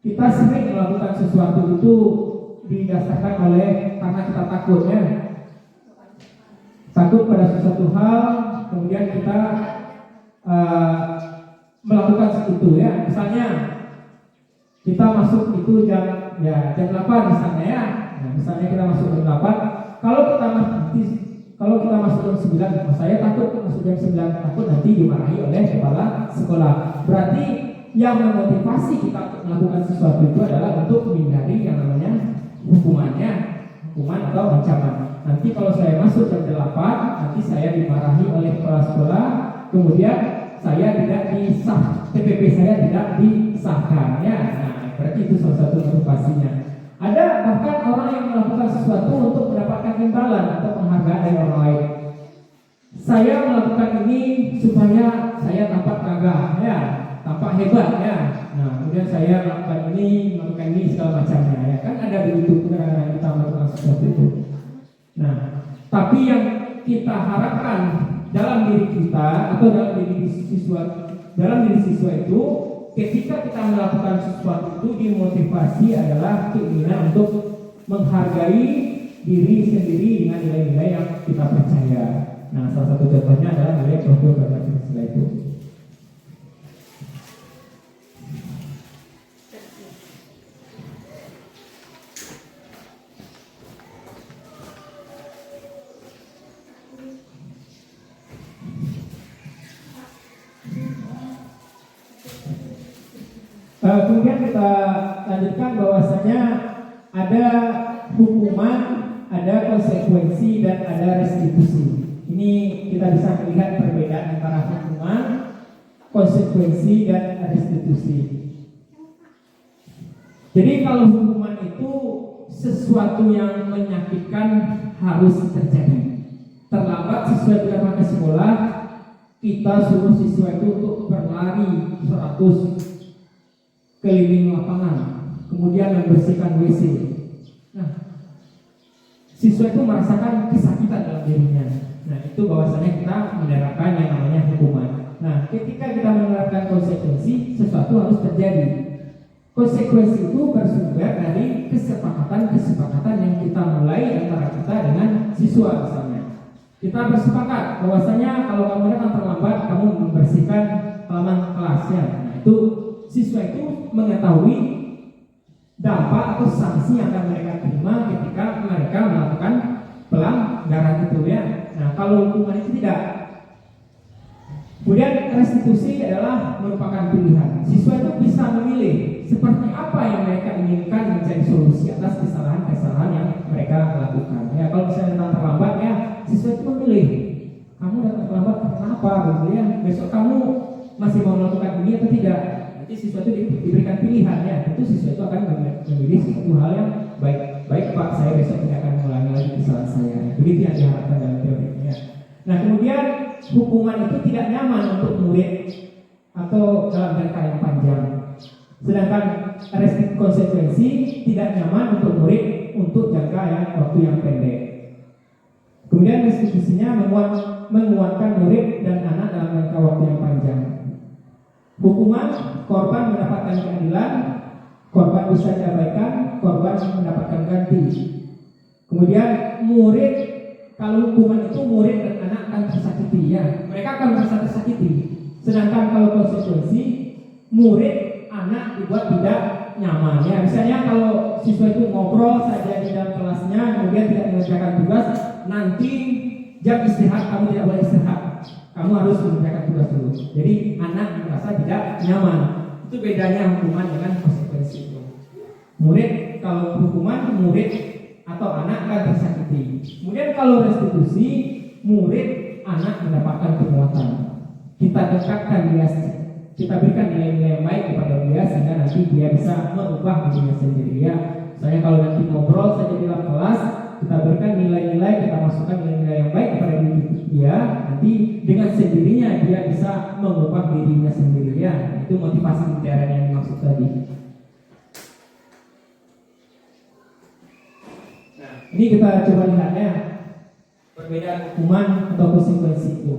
kita sering melakukan sesuatu itu didasarkan oleh karena kita takut ya, takut pada sesuatu hal, kemudian kita melakukan sesuatu ya. Misalnya kita masuk itu jam 8 misalnya ya. Nah, misalnya kita masuk jam 8, kalau kita masuk jam 9, saya takut masuk jam 9, takut nanti dimarahi oleh kepala sekolah. Berarti yang memotivasi kita untuk melakukan sesuatu itu adalah untuk menghindari yang namanya hukuman atau ancaman. Nanti kalau saya masuk jam 8, nanti saya dimarahi oleh kepala sekolah, kemudian saya tidak disah, TPP saya tidak disahkan ya. Nah, berarti itu salah satu motivasinya. Ada bahkan orang yang melakukan sesuatu untuk mendapatkan imbalan atau penghargaan dari orang lain. Saya melakukan ini supaya saya tampak gagah ya, tampak hebat ya. Nah, kemudian saya melakukan ini segala macamnya ya. Kan ada begitu kadang-kadang kita melakukan sesuatu itu. Nah, tapi yang kita harapkan dalam diri kita atau dalam diri siswa itu, ketika kita melakukan sesuatu itu dimotivasi adalah keinginan untuk menghargai diri sendiri dengan nilai-nilai yang kita percaya. Nah, salah satu contohnya adalah nilai profil pelajar Pancasila itu. Kemudian kita lanjutkan bahwasanya ada hukuman, ada konsekuensi, dan ada restitusi. Ini kita bisa melihat perbedaan antara hukuman, konsekuensi, dan restitusi. Jadi kalau hukuman itu sesuatu yang menyakitkan harus terjadi. Terlambat siswa tidak ke sekolah, kita suruh siswa itu untuk berlari 100 keliling lapangan, kemudian membersihkan WC. Nah, siswa itu merasakan kesakitan dalam dirinya. Nah, itu bahwasanya kita menerapkan yang namanya hukuman. Nah, ketika kita menerapkan konsekuensi, sesuatu harus terjadi. Konsekuensi itu bersumber dari kesepakatan yang kita mulai antara kita dengan siswa misalnya. Kita bersepakat bahwasanya kalau kamu datang terlambat, kamu membersihkan halaman kelasnya. Nah, itu siswa itu mengetahui dampak atau sanksi yang akan mereka terima ketika mereka melakukan pelanggaran itu ya. Nah, kalau hukuman itu tidak. Kemudian restitusi adalah merupakan pilihan. Siswa itu bisa memilih seperti apa yang mereka inginkan mencari solusi atas kesalahan-kesalahan yang mereka lakukan. Ya, kalau misalnya datang terlambat, ya siswa itu memilih, kamu datang terlambat kenapa, gitu ya. Besok kamu masih mau melakukan ini atau tidak. Nanti siswa itu diberikan pilihan, ya. Tentu siswa itu akan memilih sesuatu hal yang baik Pak, saya besok tidak akan mengulangi lagi kesalahan saya. Begitu yang diharapkan dalam teorinya. Nah, kemudian hukuman itu tidak nyaman untuk murid atau dalam jangka yang panjang. Sedangkan konsekuensi tidak nyaman untuk murid untuk jangka waktu yang pendek. Kemudian restitusinya menguatkan murid dan anak dalam jangka waktu yang panjang. Hukuman, korban mendapatkan keadilan, korban bisa diabaikan, korban mendapatkan ganti. Kemudian murid, kalau hukuman itu murid dan anak akan tersakiti, ya, mereka akan merasa tersakiti. Sedangkan kalau konsekuensi, murid, anak dibuat tidak nyaman, ya. Misalnya kalau siswa itu ngobrol saja di dalam kelasnya, kemudian tidak mengerjakan tugas, nanti jam istirahat kamu tidak boleh istirahat, kamu harus mengerjakan tugas dulu. Jadi anak merasa tidak nyaman. Itu bedanya hukuman dengan konsekuensi itu. Murid, kalau hukuman murid atau anak akan tersakiti. Kemudian kalau restitusi, murid, anak mendapatkan penguatan. Kita dekatkan dia, kita berikan nilai-nilai yang baik kepada dia sehingga nanti dia bisa merubah dirinya sendiri, ya. Misalnya kalau nanti ngobrol saja di dalam kelas, kita berikan nilai-nilai, kita masukkan nilai-nilai yang baik kepada diri dia, nanti dengan sendirinya dia bisa mengubah dirinya sendiri, ya. Itu motivasi mutiara yang dimaksud tadi. Nah, ini kita coba lihat, ya, perbedaan hukuman atau konsekuensi itu.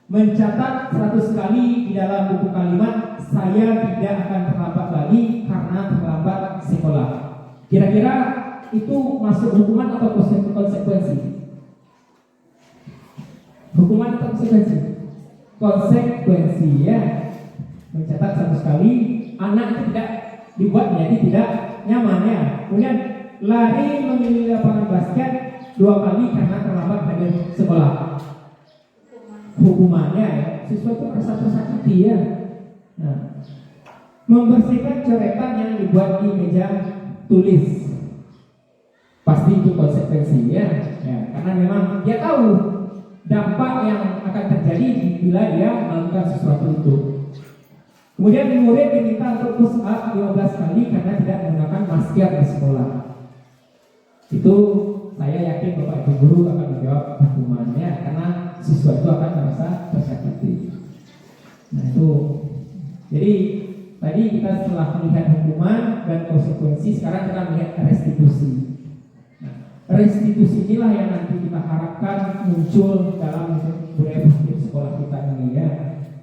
Mencatat 100 kali di dalam buku kalimat, saya tidak akan terlambat lagi karena terlambat sekolah. Kira-kira itu masuk hukuman atau konsekuensi? Hukuman atau konsekuensi? Konsekuensi, ya. Mencatat 100 kali, anak itu tidak dibuat menjadi tidak nyaman, ya. Kemudian lari memilih lapangan basket 2 kali karena terlambat dari sekolah. Hukumannya, ya, siswa itu merasa tersakiti, ya. Nah, membersihkan coretan yang dibuat di meja tulis, pasti itu konsekuensi, ya. Karena memang dia tahu dampak yang akan terjadi bila dia melakukan sesuatu itu. Kemudian murid diminta untuk push up 15 kali karena tidak menggunakan masker di sekolah. Itu saya yakin Bapak Ibu guru akan menjawab hukumannya karena siswa itu akan merasa tersakiti. Nah, itu. Jadi tadi kita setelah melihat hukuman dan konsekuensi, sekarang kita melihat restitusi. Nah, restitusi inilah yang nanti kita harapkan muncul dalam budaya positif sekolah kita ini, ya.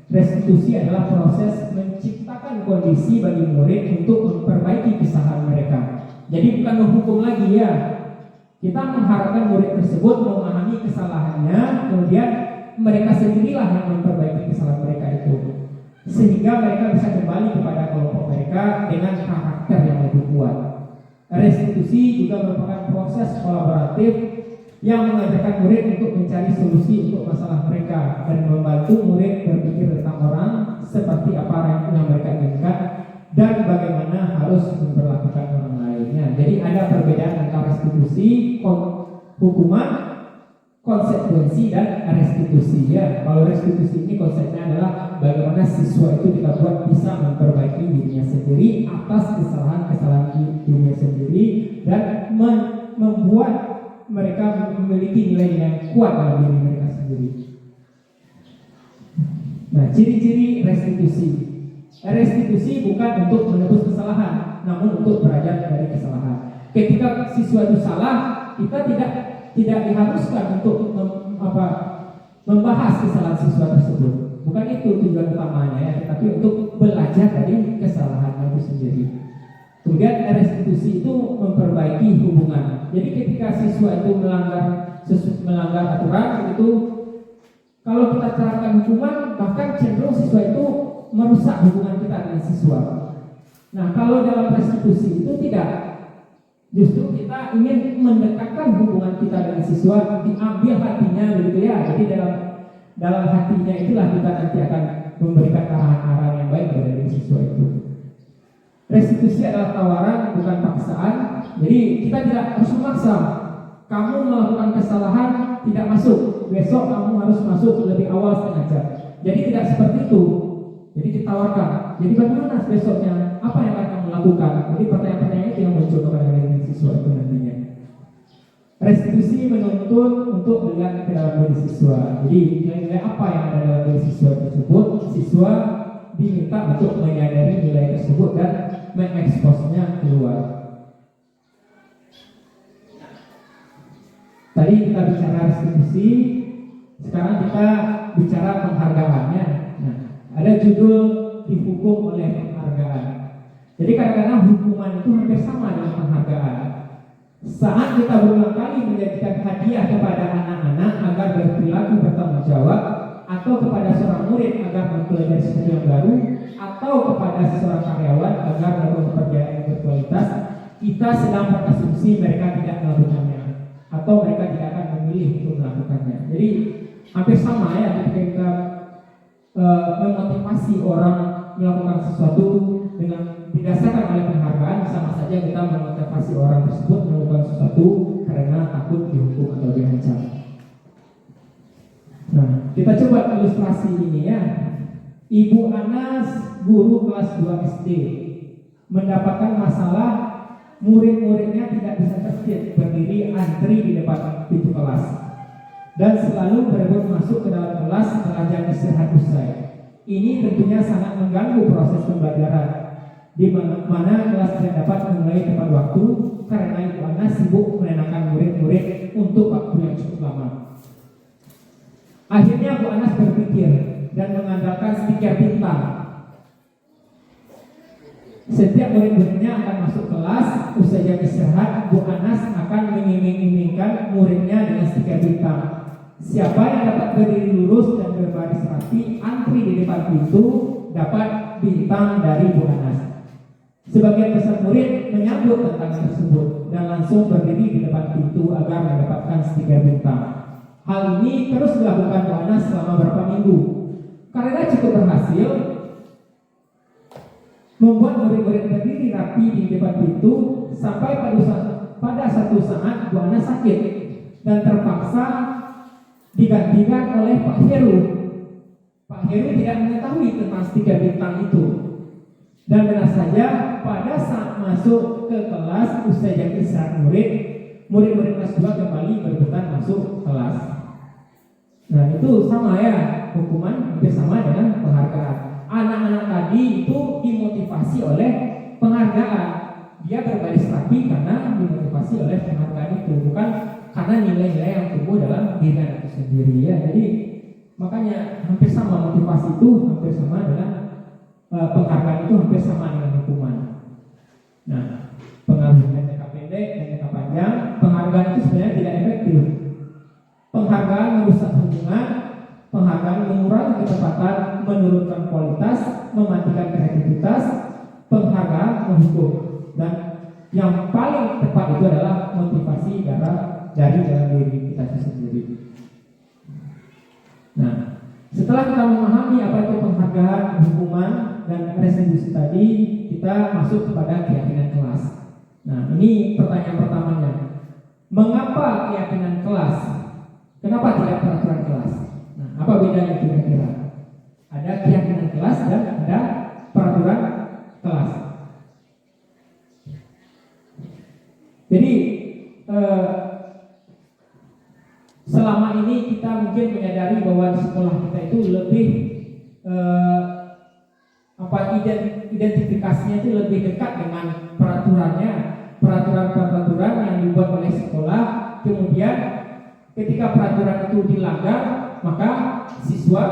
Restitusi adalah proses menciptakan kondisi bagi murid untuk memperbaiki kesalahan mereka. Jadi bukan menghukum lagi, ya. Kita mengharapkan murid tersebut memahami kesalahannya, kemudian mereka sendirilah yang memperbaiki kesalahan mereka itu, sehingga mereka bisa kembali kepada kelompok mereka dengan karakter yang lebih kuat. Restitusi juga merupakan proses kolaboratif yang mengajarkan murid untuk mencari solusi untuk masalah mereka dan membantu murid berpikir tentang orang seperti apa yang mereka inginkan dan bagaimana harus memperlakukan orang lainnya. Jadi ada perbedaan antara restitusi, hukuman, konsekuensi, dan restitusi, ya. Kalau restitusi ini konsepnya adalah bagaimana siswa itu kita buat bisa memperbaiki dirinya sendiri atas kesalahan-kesalahan dirinya sendiri dan membuat mereka memiliki nilai yang kuat dalam diri mereka sendiri. Nah, ciri-ciri restitusi. Restitusi bukan untuk menebus kesalahan, namun untuk belajar dari kesalahan. Ketika siswa itu salah, kita tidak diharuskan untuk membahas kesalahan siswa tersebut. Bukan itu tujuan utamanya, ya, tetapi untuk belajar dari kesalahan itu sendiri. Kemudian restitusi itu memperbaiki hubungan. Jadi ketika siswa itu melanggar aturan itu, kalau kita terapkan hukuman, bahkan cenderung siswa itu merusak hubungan kita dengan siswa. Nah, kalau dalam restitusi itu tidak. Justru kita ingin mendekatkan hubungan kita dengan siswa, diambil hatinya, begitu, ya. Jadi dalam hatinya itulah kita nanti akan memberikan arahan-arahan yang baik kepada siswa itu. Restitusi adalah tawaran, bukan paksaan. Jadi kita tidak harus memaksa. Kamu melakukan kesalahan, tidak masuk. Besok kamu harus masuk lebih awal setengah jam. Jadi tidak seperti itu. Jadi ditawarkan. Jadi bagaimana besoknya? Apa yang akan kamu lakukan? Jadi pertanyaan-pertanyaan itu yang muncul kepada siswa itu nantinya. Restitusi menuntut untuk melihat ke dalam diri siswa. Jadi nilai-nilai apa yang ada dalam diri siswa tersebut, siswa diminta untuk menyadari nilai tersebut dan mengeksposnya keluar. Tadi kita bicara restitusi, sekarang kita bicara penghargaannya. Nah, ada judul dihukum oleh penghargaan. Jadi kadang-kadang hukuman itu hampir sama dengan penghargaan. Saat kita berulang kali menjadikan hadiah kepada anak-anak agar berperilaku bertanggung jawab, atau kepada seorang murid agar mempelajari sesuatu yang baru, atau kepada seorang karyawan agar melakukan pekerjaan yang berkualitas, kita sedang berasumsi mereka tidak melakukannya, atau mereka tidak akan memilih untuk melakukannya. Jadi hampir sama ya ketika kita memotivasi orang melakukan sesuatu dengan didasarkan oleh penghargaan, sama saja kita memotivasi orang tersebut melakukan sesuatu karena takut dihukum atau diancam. Nah, kita coba ilustrasi ini ya. Ibu Anas, guru kelas 2 SD, mendapatkan masalah murid-muridnya tidak bisa tertib berdiri antri di depan pintu kelas dan selalu berebut masuk ke dalam kelas setelah jam istirahat usai. Ini tentunya sangat mengganggu proses pembelajaran, di mana kelas tidak dapat memulai tepat waktu karena Ibu Anas sibuk menenangkan murid-murid untuk waktu yang cukup lama. Akhirnya Bu Anas berpikir dan mengandalkan stiker bintang. Setiap murid-muridnya akan masuk kelas, usai jam istirahat, Bu Anas akan mengiming-imingkan muridnya dengan stiker bintang. Siapa yang dapat berdiri lurus dan berbaris rapi antri di depan pintu dapat bintang dari Bu Anas. Sebagian besar murid menyambut tantangan tersebut dan langsung berdiri di depan pintu agar mendapatkan stiker bintang. Hal ini terus dilakukan Bu Anas selama beberapa minggu. Karena cukup berhasil membuat murid-murid berdiri rapi di depan pintu, sampai pada satu saat Bu Anas sakit dan terpaksa digantikan oleh Pak Heru. Pak Heru tidak mengetahui tentang stiker bintang itu. Dan benar saja pada saat masuk ke kelas usai jam istirahat murid-murid kelas 2 kembali berebutan masuk kelas. Nah itu sama ya, hukuman hampir sama dengan penghargaan. Anak-anak tadi itu dimotivasi oleh penghargaan. Dia berbaris rapi karena dimotivasi oleh penghargaan itu, bukan karena nilai-nilai yang tumbuh dalam diri anak itu sendiri ya. Jadi makanya hampir sama motivasi itu, hampir sama dengan penghargaan itu, hampir sama dengan hukuman. Nah, pengaruhnya jangka pendek dan jangka panjang. Penghargaan itu sebenarnya tidak efektif. Penghargaan merusak hubungan, penghargaan mengurangi ketepatan, menurunkan kualitas, mematikan kreativitas, penghargaan menghukum. Dan yang paling tepat itu adalah motivasi dari dalam diri kita sendiri. Nah, setelah kita memahami apa itu penghargaan, hukuman, dan restitusi tadi, kita masuk kepada keyakinan kelas. Nah, ini pertanyaan pertamanya. Mengapa keyakinan kelas? Kenapa tidak peraturan kelas? Nah, apa bedanya kira-kira? Ada keyakinan kelas dan ada peraturan kelas. Jadi selama ini kita mungkin menyadari bahwa di sekolah kita itu lebih identifikasinya itu lebih dekat dengan peraturannya, peraturan yang dibuat oleh sekolah. Kemudian ketika peraturan itu dilanggar, maka siswa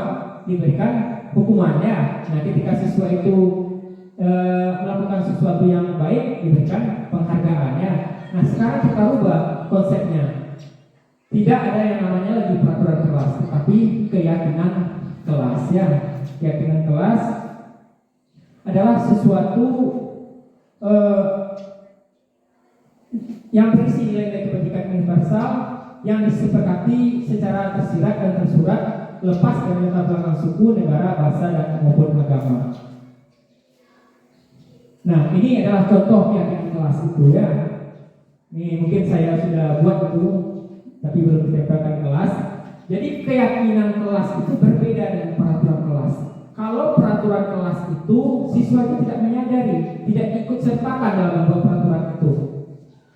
diberikan hukumannya. Nah, ketika siswa itu melakukan sesuatu yang baik, diberikan penghargaannya. Nah, sekarang kita rubah konsepnya. Tidak ada yang namanya lagi peraturan kelas, tetapi keyakinan kelas ya. Keyakinan kelas adalah sesuatu yang berisi nilai-nilai kebajikan universal yang disepakati secara tersirat dan tersurat, lepas dari latar belakang suku, negara, bahasa, dan maupun agama. Nah, ini adalah contoh keyakinan kelas itu ya. Ini mungkin saya sudah buat itu, tapi belum ditempelkan kelas. Jadi keyakinan kelas itu berbeda dengan peraturan kelas. Kalau peraturan kelas itu siswa itu tidak menyadari, tidak ikut sertakan dalam membuat peraturan itu.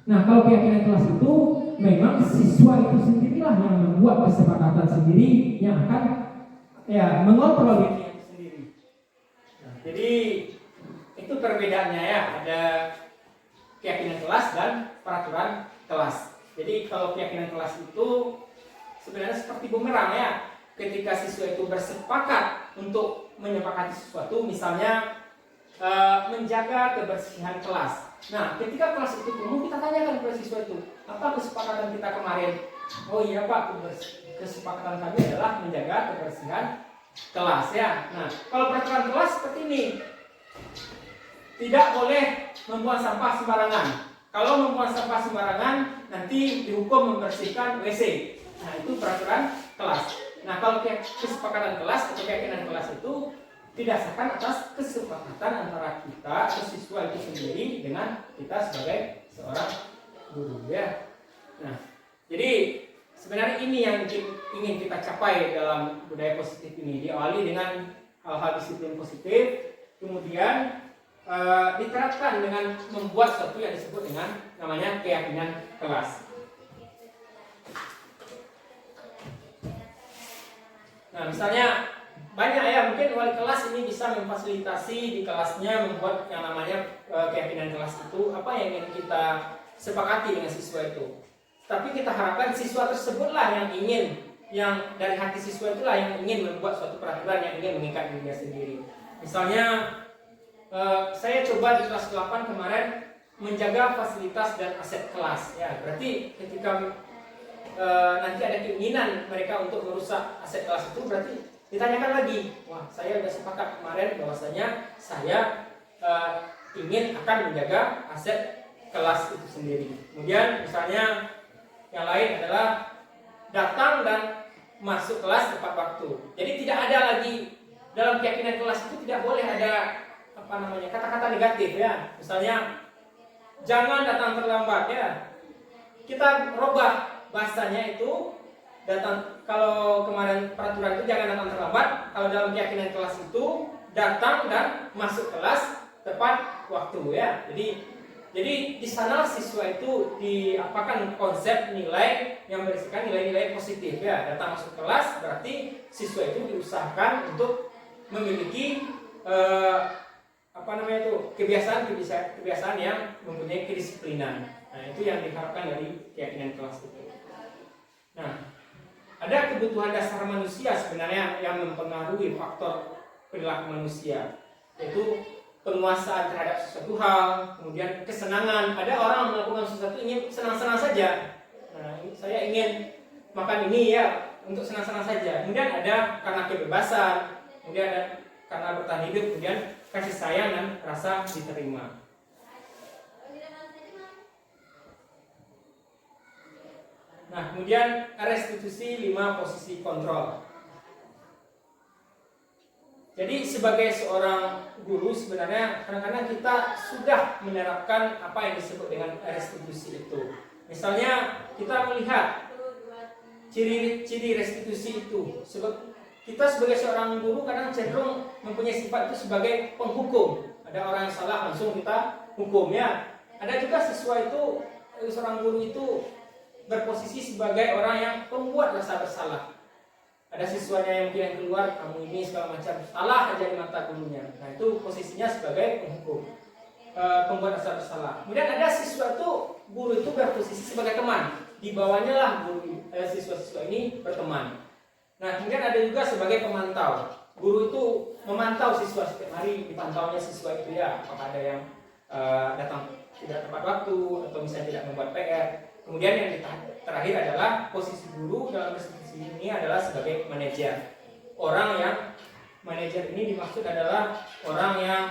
Nah, kalau keyakinan kelas itu memang siswa itu sendirilah yang membuat kesepakatan sendiri yang akan mengontrol dirinya itu sendiri. Nah, jadi itu perbedaannya ya, ada keyakinan kelas dan peraturan kelas. Jadi kalau keyakinan kelas itu sebenarnya seperti bumerang ya. Ketika siswa itu bersepakat untuk menyepakati sesuatu, misalnya menjaga kebersihan kelas. Nah, ketika kelas itu penuh, kita tanyakan kepada siswa itu, apa kesepakatan kita kemarin? Oh iya Pak, kesepakatan kami adalah menjaga kebersihan kelas ya. Nah, kalau peraturan kelas seperti ini, tidak boleh membuang sampah sembarangan. Kalau membuang sampah sembarangan, nanti dihukum membersihkan WC. Nah, itu peraturan kelas. Nah, kalau kesepakatan kelas atau keyakinan kelas itu didasarkan atas kesepakatan antara kita atau siswa itu sendiri dengan kita sebagai seorang guru ya. Nah, jadi sebenarnya ini yang ingin kita capai dalam budaya positif ini. Diawali dengan hal-hal disiplin positif, kemudian diterapkan dengan membuat sesuatu yang disebut dengan namanya keyakinan kelas. Nah, misalnya banyak ya, mungkin wali kelas ini bisa memfasilitasi di kelasnya membuat yang namanya keyakinan kelas itu apa yang ingin kita sepakati dengan siswa itu. Tapi kita harapkan siswa tersebutlah yang dari hati siswa itulah yang ingin membuat suatu peraturan yang ingin mengikat dirinya sendiri. Misalnya saya coba di kelas 8 kemarin menjaga fasilitas dan aset kelas ya. Berarti ketika nanti ada keinginan mereka untuk merusak aset kelas itu, berarti ditanyakan lagi, wah saya sudah sepakat kemarin bahwasanya saya ingin akan menjaga aset kelas itu sendiri. Kemudian misalnya yang lain adalah datang dan masuk kelas tepat waktu. Jadi tidak ada lagi dalam keyakinan kelas itu tidak boleh ada kata-kata negatif ya. Misalnya jangan datang terlambat ya. Kita robah bahasanya itu datang, kalau kemarin peraturan itu jangan datang terlambat, kalau dalam keyakinan kelas itu datang dan masuk kelas tepat waktu ya. Jadi di sana siswa itu diapakan konsep nilai yang berisikan nilai-nilai positif ya. Datang masuk kelas berarti siswa itu diusahakan untuk memiliki kebiasaan yang mempunyai kedisiplinan. Nah, itu yang diharapkan dari keyakinan kelas itu. Nah, ada kebutuhan dasar manusia sebenarnya yang mempengaruhi faktor perilaku manusia, yaitu penguasaan terhadap sesuatu hal, kemudian kesenangan. Ada orang melakukan sesuatu ingin senang-senang saja. Nah, saya ingin makan ini ya untuk senang-senang saja. Kemudian ada karena kebebasan, kemudian ada karena bertahan hidup, kemudian kasih sayang dan rasa diterima. Nah, kemudian restitusi 5 posisi kontrol. Jadi sebagai seorang guru sebenarnya kadang-kadang kita sudah menerapkan apa yang disebut dengan restitusi itu. Misalnya kita melihat ciri-ciri restitusi itu. Sebab kita sebagai seorang guru kadang cenderung mempunyai sifat itu sebagai penghukum. Ada orang yang salah langsung kita hukum ya. Ada juga siswa itu, seorang guru itu berposisi sebagai orang yang pembuat rasa bersalah. Ada siswanya yang mungkin keluar, kamu ini segala macam salah aja di mata gurunya. Nah, itu posisinya sebagai penghukum, pembuat rasa bersalah. Kemudian ada siswa itu, guru itu berposisi sebagai teman. Di bawahnya lah siswa-siswa ini berteman. Nah, kemudian ada juga sebagai pemantau. Guru itu memantau siswa setiap hari, dipantaunya siswa itu ya, apakah ada yang datang tidak tepat waktu atau misalnya tidak membuat PR. Kemudian yang terakhir adalah posisi guru dalam posisi ini adalah sebagai manajer. Orang yang manajer ini dimaksud adalah orang yang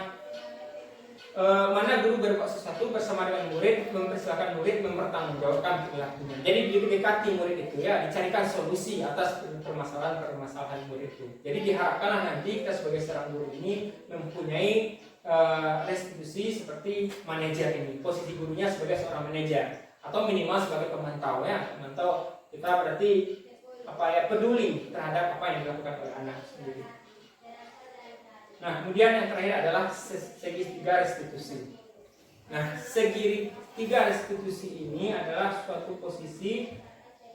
mana guru berbuat sesuatu bersama dengan murid, mempersilahkan murid mempertanggungjawabkan perilakunya. Jadi didekati murid itu ya, dicarikan solusi atas permasalahan murid itu. Jadi diharapkanlah nanti kita sebagai seorang guru ini mempunyai restitusi seperti manajer ini. Posisi gurunya sebagai seorang manajer atau minimal sebagai pemantau ya. Pemantau kita berarti peduli terhadap apa yang dilakukan oleh anak sendiri. Nah, kemudian yang terakhir adalah segitiga restitusi. Nah, segitiga restitusi ini adalah suatu posisi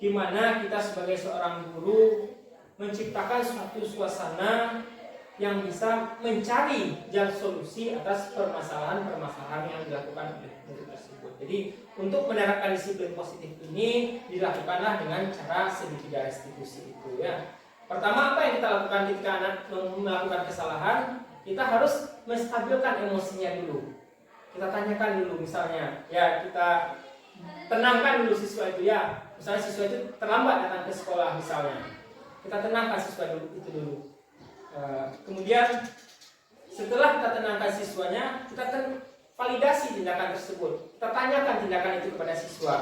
di mana kita sebagai seorang guru menciptakan suatu suasana yang bisa mencari jalan solusi atas permasalahan-permasalahan yang dilakukan oleh murid tersebut. Jadi, untuk menerapkan disiplin positif ini dilakukanlah dengan cara segitiga restitusi itu ya. Pertama, apa yang kita lakukan ketika anak melakukan kesalahan? Kita harus menstabilkan emosinya dulu. Kita tanyakan dulu misalnya, ya kita tenangkan dulu siswa itu ya. Misalnya siswa itu terlambat datang ke sekolah misalnya. Kita tenangkan siswa itu dulu. Kemudian setelah kita tenangkan siswanya, kita validasi tindakan tersebut. Kita tanyakan tindakan itu kepada siswa.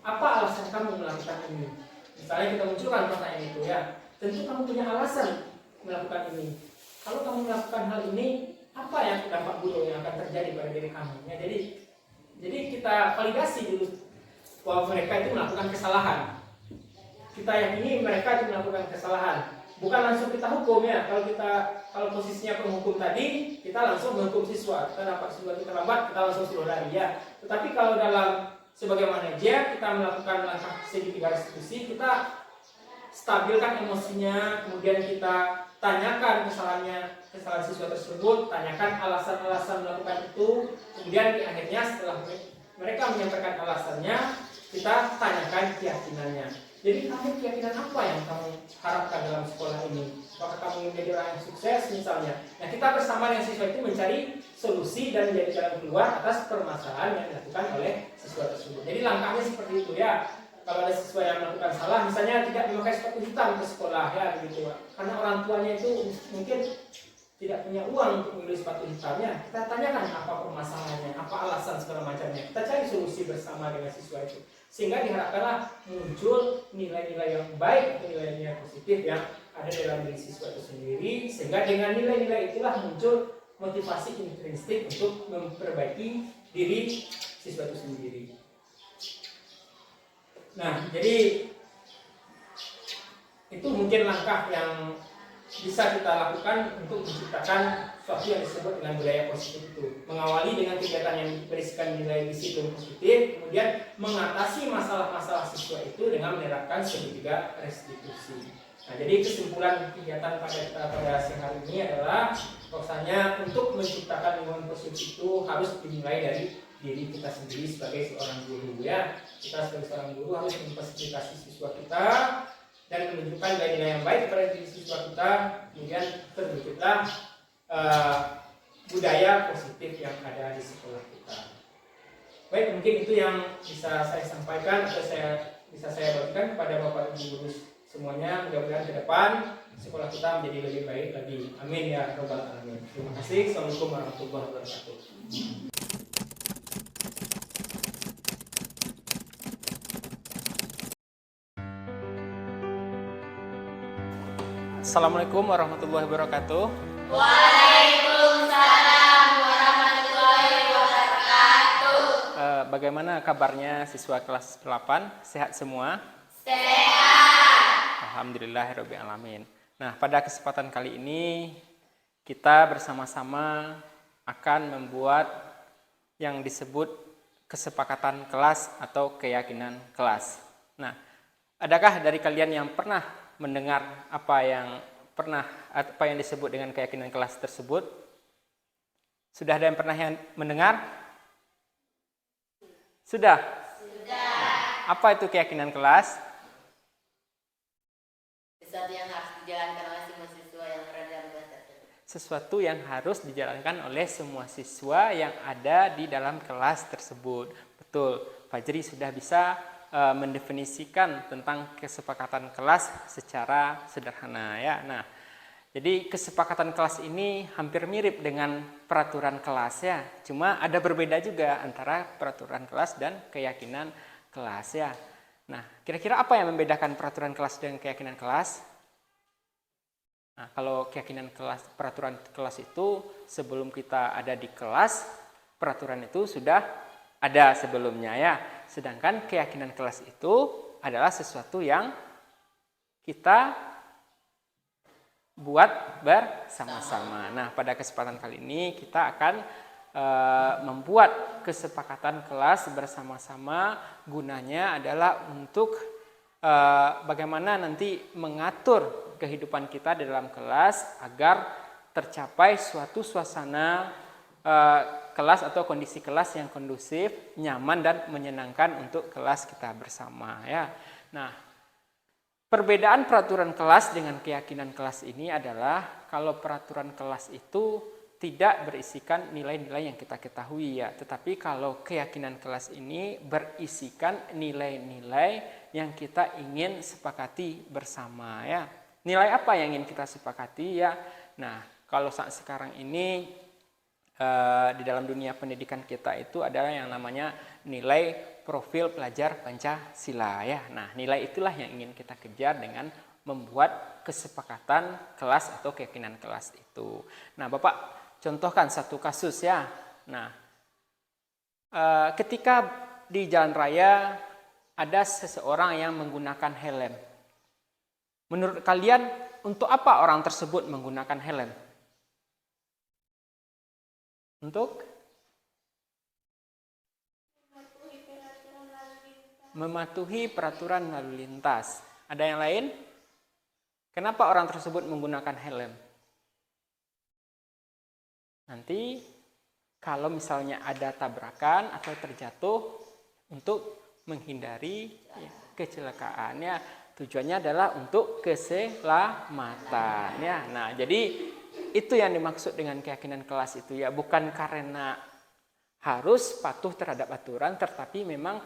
Apa alasan kamu melakukan ini? Misalnya kita munculkan pertanyaan itu ya. Tentu kamu punya alasan melakukan ini. Kalau kamu melakukan hal ini, apa yang dampak buruk yang akan terjadi pada diri kamu? Ya, jadi kita validasi dulu bahwa mereka itu melakukan kesalahan. Kita yakini mereka itu melakukan kesalahan. Bukan langsung kita hukum ya. Kalau posisinya penghukum tadi, kita langsung menghukum siswa. Kita dapat siswa kita lambat, kita langsung suruh lari ya. Tetapi kalau sebagai manajer kita melakukan langkah segitiga restitusi, kita stabilkan emosinya, kemudian kita tanyakan kesalahan siswa tersebut, tanyakan alasan-alasan melakukan itu, kemudian di akhirnya setelah mereka menyampaikan alasannya, kita tanyakan keyakinannya. Jadi kamu keyakinan apa yang kamu harapkan dalam sekolah ini? Apakah kamu ingin menjadi orang yang sukses misalnya? Nah, kita bersama dengan siswa itu mencari solusi dan menjadi jalan keluar atas permasalahan yang dilakukan oleh siswa tersebut. Jadi langkahnya seperti itu ya. Kalau ada siswa yang melakukan salah, misalnya tidak memakai sepatu hitam ke sekolah ya begitu, karena orang tuanya itu mungkin tidak punya uang untuk membeli sepatu hitamnya, kita tanyakan apa permasalahannya, apa alasan segala macamnya, kita cari solusi bersama dengan siswa itu, sehingga diharapkanlah muncul nilai-nilai yang baik, nilai-nilai positif yang ada dalam diri siswa itu sendiri, sehingga dengan nilai-nilai itulah muncul motivasi intrinsik untuk memperbaiki diri siswa itu sendiri. Nah, jadi itu mungkin langkah yang bisa kita lakukan untuk menciptakan sesuatu yang disebut dengan budaya positif itu. Mengawali dengan kegiatan yang berisikan nilai disiplin positif, kemudian mengatasi masalah-masalah siswa itu dengan menerapkan segitiga restitusi. Nah, jadi kesimpulan kegiatan pada siang hari ini adalah bahwasanya untuk menciptakan lingkungan positif itu harus dimulai dari diri kita sendiri sebagai seorang guru ya. Kita sebagai seorang guru harus memfasilitasi siswa kita dan menunjukkan nilai-nilai yang baik kepada diri siswa kita, kemudian terwujudlah budaya positif yang ada di sekolah kita. Baik, mungkin itu yang bisa saya sampaikan atau bisa saya bagikan kepada Bapak Ibu guru semuanya. Mudah-mudahan ke depan sekolah kita menjadi lebih baik lagi. Amin ya rabbal alamin. Terima kasih. Assalamualaikum warahmatullahi wabarakatuh. Assalamualaikum warahmatullahi wabarakatuh. Waalaikumsalam warahmatullahi wabarakatuh. Bagaimana kabarnya siswa kelas 8? Sehat semua? Sehat. Alhamdulillahirabbil alamin. Nah, pada kesempatan kali ini kita bersama-sama akan membuat yang disebut kesepakatan kelas atau keyakinan kelas. Nah, adakah dari kalian yang pernah mendengar apa yang disebut dengan keyakinan kelas tersebut? Sudah ada yang pernah mendengar? Sudah. Apa itu keyakinan kelas? Sesuatu yang harus dijalankan oleh semua siswa yang ada dalam kelas tersebut. Sesuatu yang harus dijalankan oleh semua siswa yang ada di dalam kelas tersebut. Betul, Fajri sudah bisa mendefinisikan tentang kesepakatan kelas secara sederhana ya. Nah, jadi kesepakatan kelas ini hampir mirip dengan peraturan kelas ya. Cuma ada berbeda juga antara peraturan kelas dan keyakinan kelas ya. Nah, kira-kira apa yang membedakan peraturan kelas dan keyakinan kelas? Nah, kalau keyakinan kelas, peraturan kelas itu sebelum kita ada di kelas, peraturan itu sudah ada sebelumnya ya. Sedangkan keyakinan kelas itu adalah sesuatu yang kita buat bersama-sama. Nah, pada kesempatan kali ini kita akan membuat kesepakatan kelas bersama-sama. Gunanya adalah untuk bagaimana nanti mengatur kehidupan kita di dalam kelas agar tercapai suatu suasana kelas atau kondisi kelas yang kondusif, nyaman dan menyenangkan untuk kelas kita bersama ya. Nah, perbedaan peraturan kelas dengan keyakinan kelas ini adalah kalau peraturan kelas itu tidak berisikan nilai-nilai yang kita ketahui ya, tetapi kalau keyakinan kelas ini berisikan nilai-nilai yang kita ingin sepakati bersama ya. Nilai apa yang ingin kita sepakati ya? Nah, kalau saat sekarang ini di dalam dunia pendidikan kita itu adalah yang namanya nilai profil pelajar Pancasila ya. Nah, nilai itulah yang ingin kita kejar dengan membuat kesepakatan kelas atau keyakinan kelas itu. Nah, Bapak contohkan satu kasus ya. Nah, ketika di jalan raya ada seseorang yang menggunakan helm. Menurut kalian, untuk apa orang tersebut menggunakan helm? Untuk mematuhi peraturan lalu lintas. Ada yang lain? Kenapa orang tersebut menggunakan helm? Nanti kalau misalnya ada tabrakan atau terjatuh untuk menghindari kecelakaan ya. Tujuannya adalah untuk keselamatan ya. Nah, jadi itu yang dimaksud dengan keyakinan kelas itu ya, bukan karena harus patuh terhadap aturan, tetapi memang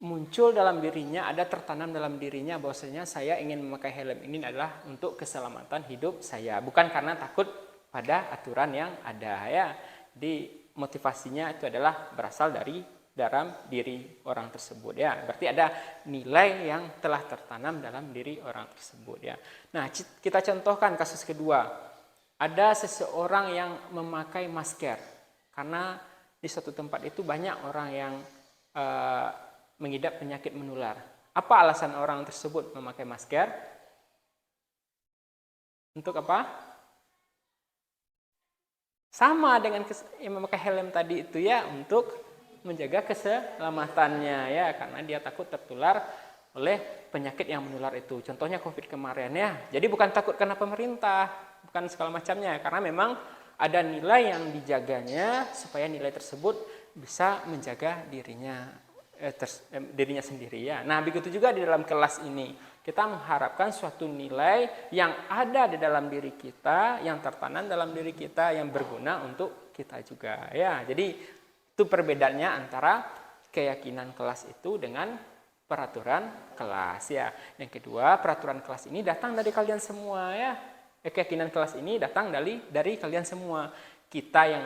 muncul dalam dirinya, ada tertanam dalam dirinya bahwasanya saya ingin memakai helm ini adalah untuk keselamatan hidup saya, bukan karena takut pada aturan yang ada ya. Di motivasinya itu adalah berasal dari dalam diri orang tersebut ya. Berarti ada nilai yang telah tertanam dalam diri orang tersebut ya. Nah, kita contohkan kasus kedua. Ada seseorang yang memakai masker karena di suatu tempat itu banyak orang yang mengidap penyakit menular. Apa alasan orang tersebut memakai masker? Untuk apa? Sama dengan yang memakai helm tadi itu ya, untuk menjaga keselamatannya ya, karena dia takut tertular oleh penyakit yang menular itu. Contohnya COVID kemarin ya. Jadi bukan takut karena pemerintah, bukan segala macamnya, karena memang ada nilai yang dijaganya supaya nilai tersebut bisa menjaga dirinya sendiri ya. Nah, begitu juga di dalam kelas ini. Kita mengharapkan suatu nilai yang ada di dalam diri kita, yang tertanam dalam diri kita, yang berguna untuk kita juga ya. Jadi itu perbedaannya antara keyakinan kelas itu dengan peraturan kelas ya. Yang kedua, peraturan kelas ini datang dari kalian semua ya. Keyakinan kelas ini datang dari kalian semua. Kita yang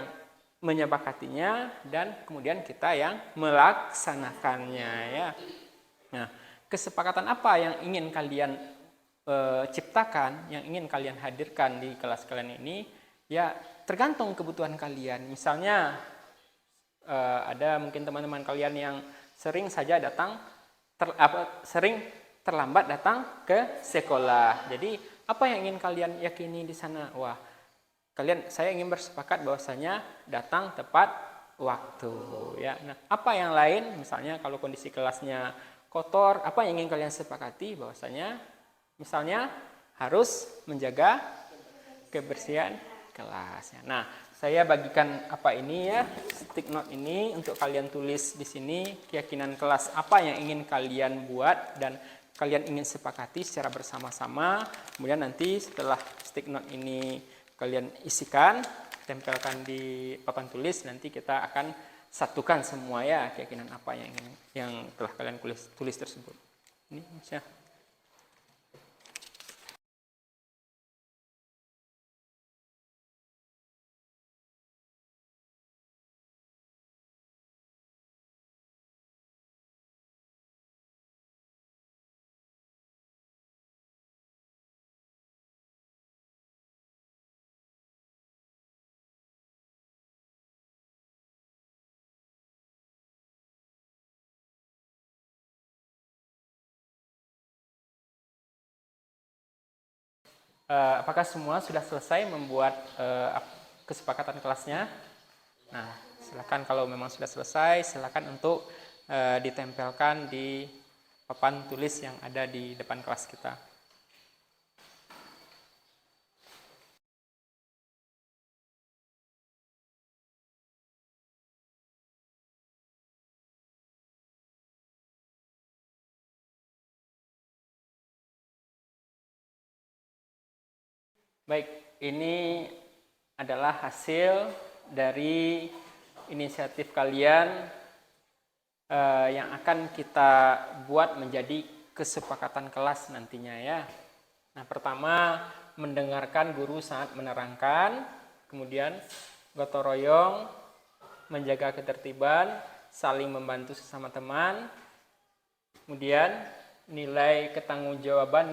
menyepakatinya dan kemudian kita yang melaksanakannya ya. Nah, kesepakatan apa yang ingin kalian ciptakan, yang ingin kalian hadirkan di kelas kalian ini ya, tergantung kebutuhan kalian. Misalnya ada mungkin teman-teman kalian yang sering saja sering terlambat datang ke sekolah. Jadi apa yang ingin kalian yakini di sana? Wah, saya ingin bersepakat bahwasanya datang tepat waktu ya. Nah, apa yang lain? Misalnya kalau kondisi kelasnya kotor, apa yang ingin kalian sepakati? Bahwasanya misalnya harus menjaga kebersihan kelas. Nah, saya bagikan apa ini ya, stick note ini untuk kalian tulis di sini keyakinan kelas apa yang ingin kalian buat dan kalian ingin sepakati secara bersama-sama. Kemudian nanti setelah stick note ini kalian isikan, tempelkan di papan tulis, nanti kita akan satukan semua ya keyakinan apa yang telah kalian tulis tersebut. Ini ya. Apakah semua sudah selesai membuat kesepakatan kelasnya? Nah, silakan kalau memang sudah selesai, silakan untuk ditempelkan di papan tulis yang ada di depan kelas kita. Baik, ini adalah hasil dari inisiatif kalian yang akan kita buat menjadi kesepakatan kelas nantinya ya. Nah, pertama mendengarkan guru saat menerangkan, kemudian gotong royong, menjaga ketertiban, saling membantu sesama teman, kemudian nilai ketanggung-jawaban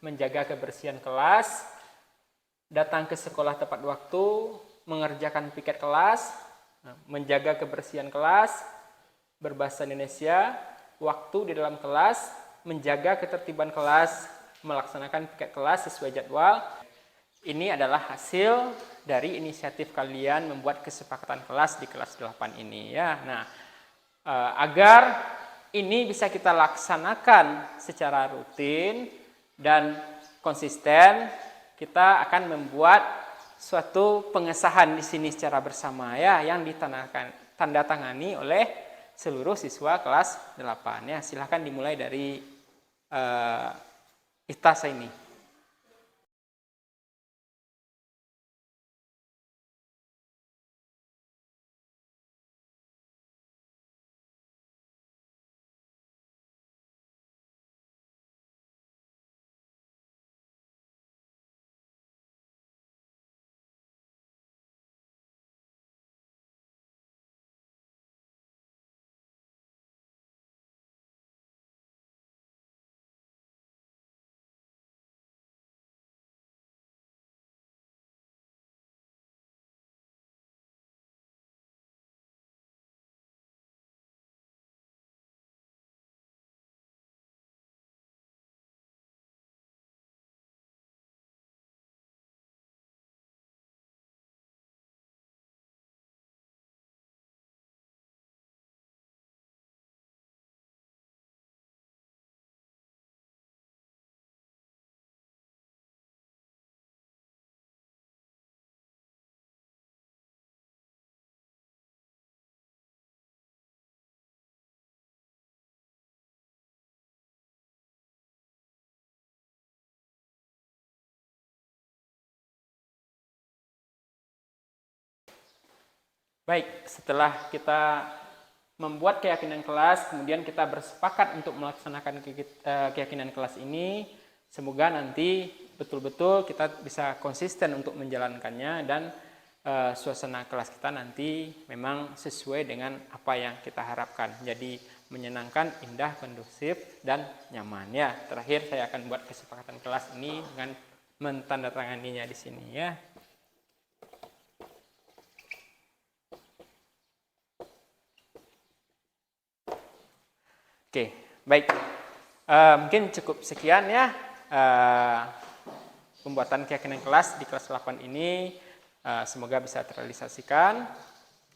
menjaga kebersihan kelas, datang ke sekolah tepat waktu, mengerjakan piket kelas, menjaga kebersihan kelas, berbahasa Indonesia, waktu di dalam kelas, menjaga ketertiban kelas, melaksanakan piket kelas sesuai jadwal. Ini adalah hasil dari inisiatif kalian membuat kesepakatan kelas di kelas 8 ini ya. Nah, agar ini bisa kita laksanakan secara rutin dan konsisten, kita akan membuat suatu pengesahan di sini secara bersama ya, yang ditandatangani oleh seluruh siswa kelas 8 ya. Silahkan dimulai dari Iftasa ini. Baik, setelah kita membuat keyakinan kelas, kemudian kita bersepakat untuk melaksanakan keyakinan kelas ini, semoga nanti betul-betul kita bisa konsisten untuk menjalankannya dan suasana kelas kita nanti memang sesuai dengan apa yang kita harapkan. Jadi menyenangkan, indah, kondusif, dan nyaman ya. Terakhir saya akan buat kesepakatan kelas ini dengan mentandatanganinya di sini ya. Oke, baik. Mungkin cukup sekian ya pembuatan keyakinan kelas di kelas 8 ini. Semoga bisa terrealisasikan.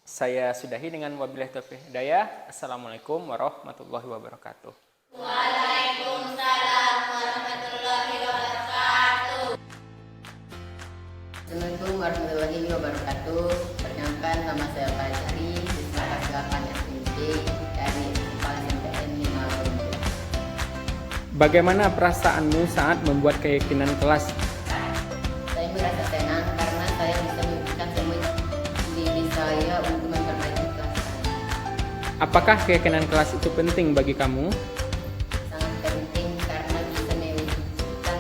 Saya sudahi dengan wabillahi taufiq hidayah. Assalamualaikum warahmatullahi wabarakatuh. Waalaikumsalam warahmatullahi wabarakatuh. Assalamualaikum warahmatullahi wabarakatuh. Perkenalkan, nama saya Fajri, siswa kelas 8 SMP dari Kepala SMPN 5 Lorong. Bagaimana perasaanmu saat membuat keyakinan kelas? Saya merasa tenang karena saya bisa membuktikan semua diri saya untuk memperbaiki kelas saya. Apakah keyakinan kelas itu penting bagi kamu? Sangat penting karena bisa mewujudkan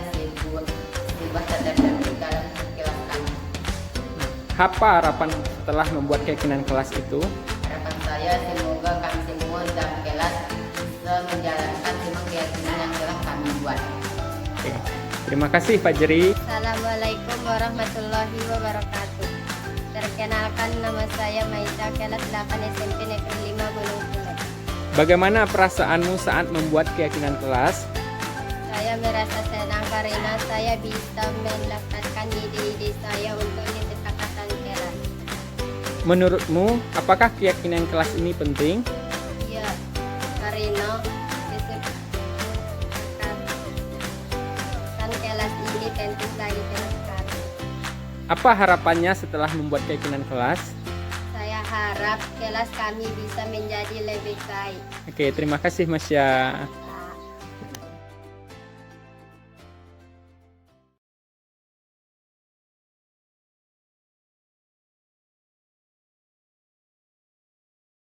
sebuah standar terbaik dalam kelas kami. Apa harapan setelah membuat keyakinan kelas itu? Harapan saya semoga kami semua dalam kelas bisa menjalankan semua keyakinan yang telah kami buat. Oke. Terima kasih Fajri. Assalamualaikum warahmatullahi wabarakatuh. Perkenalkan, nama saya Maisa, kelas 8 SMP Negeri 5 Gunung Pulau. Bagaimana perasaanmu saat membuat keyakinan kelas? Saya saya merasa senang karena saya bisa mendapatkan ide-ide saya untuk kesepakatan kelas. Menurutmu, apakah keyakinan kelas ini penting? Ya, karena kesepakatan kelas ini penting bagi kelas kami. Apa harapannya setelah membuat keyakinan kelas? Saya harap kelas kami bisa menjadi lebih baik. Oke, terima kasih Mas Syah.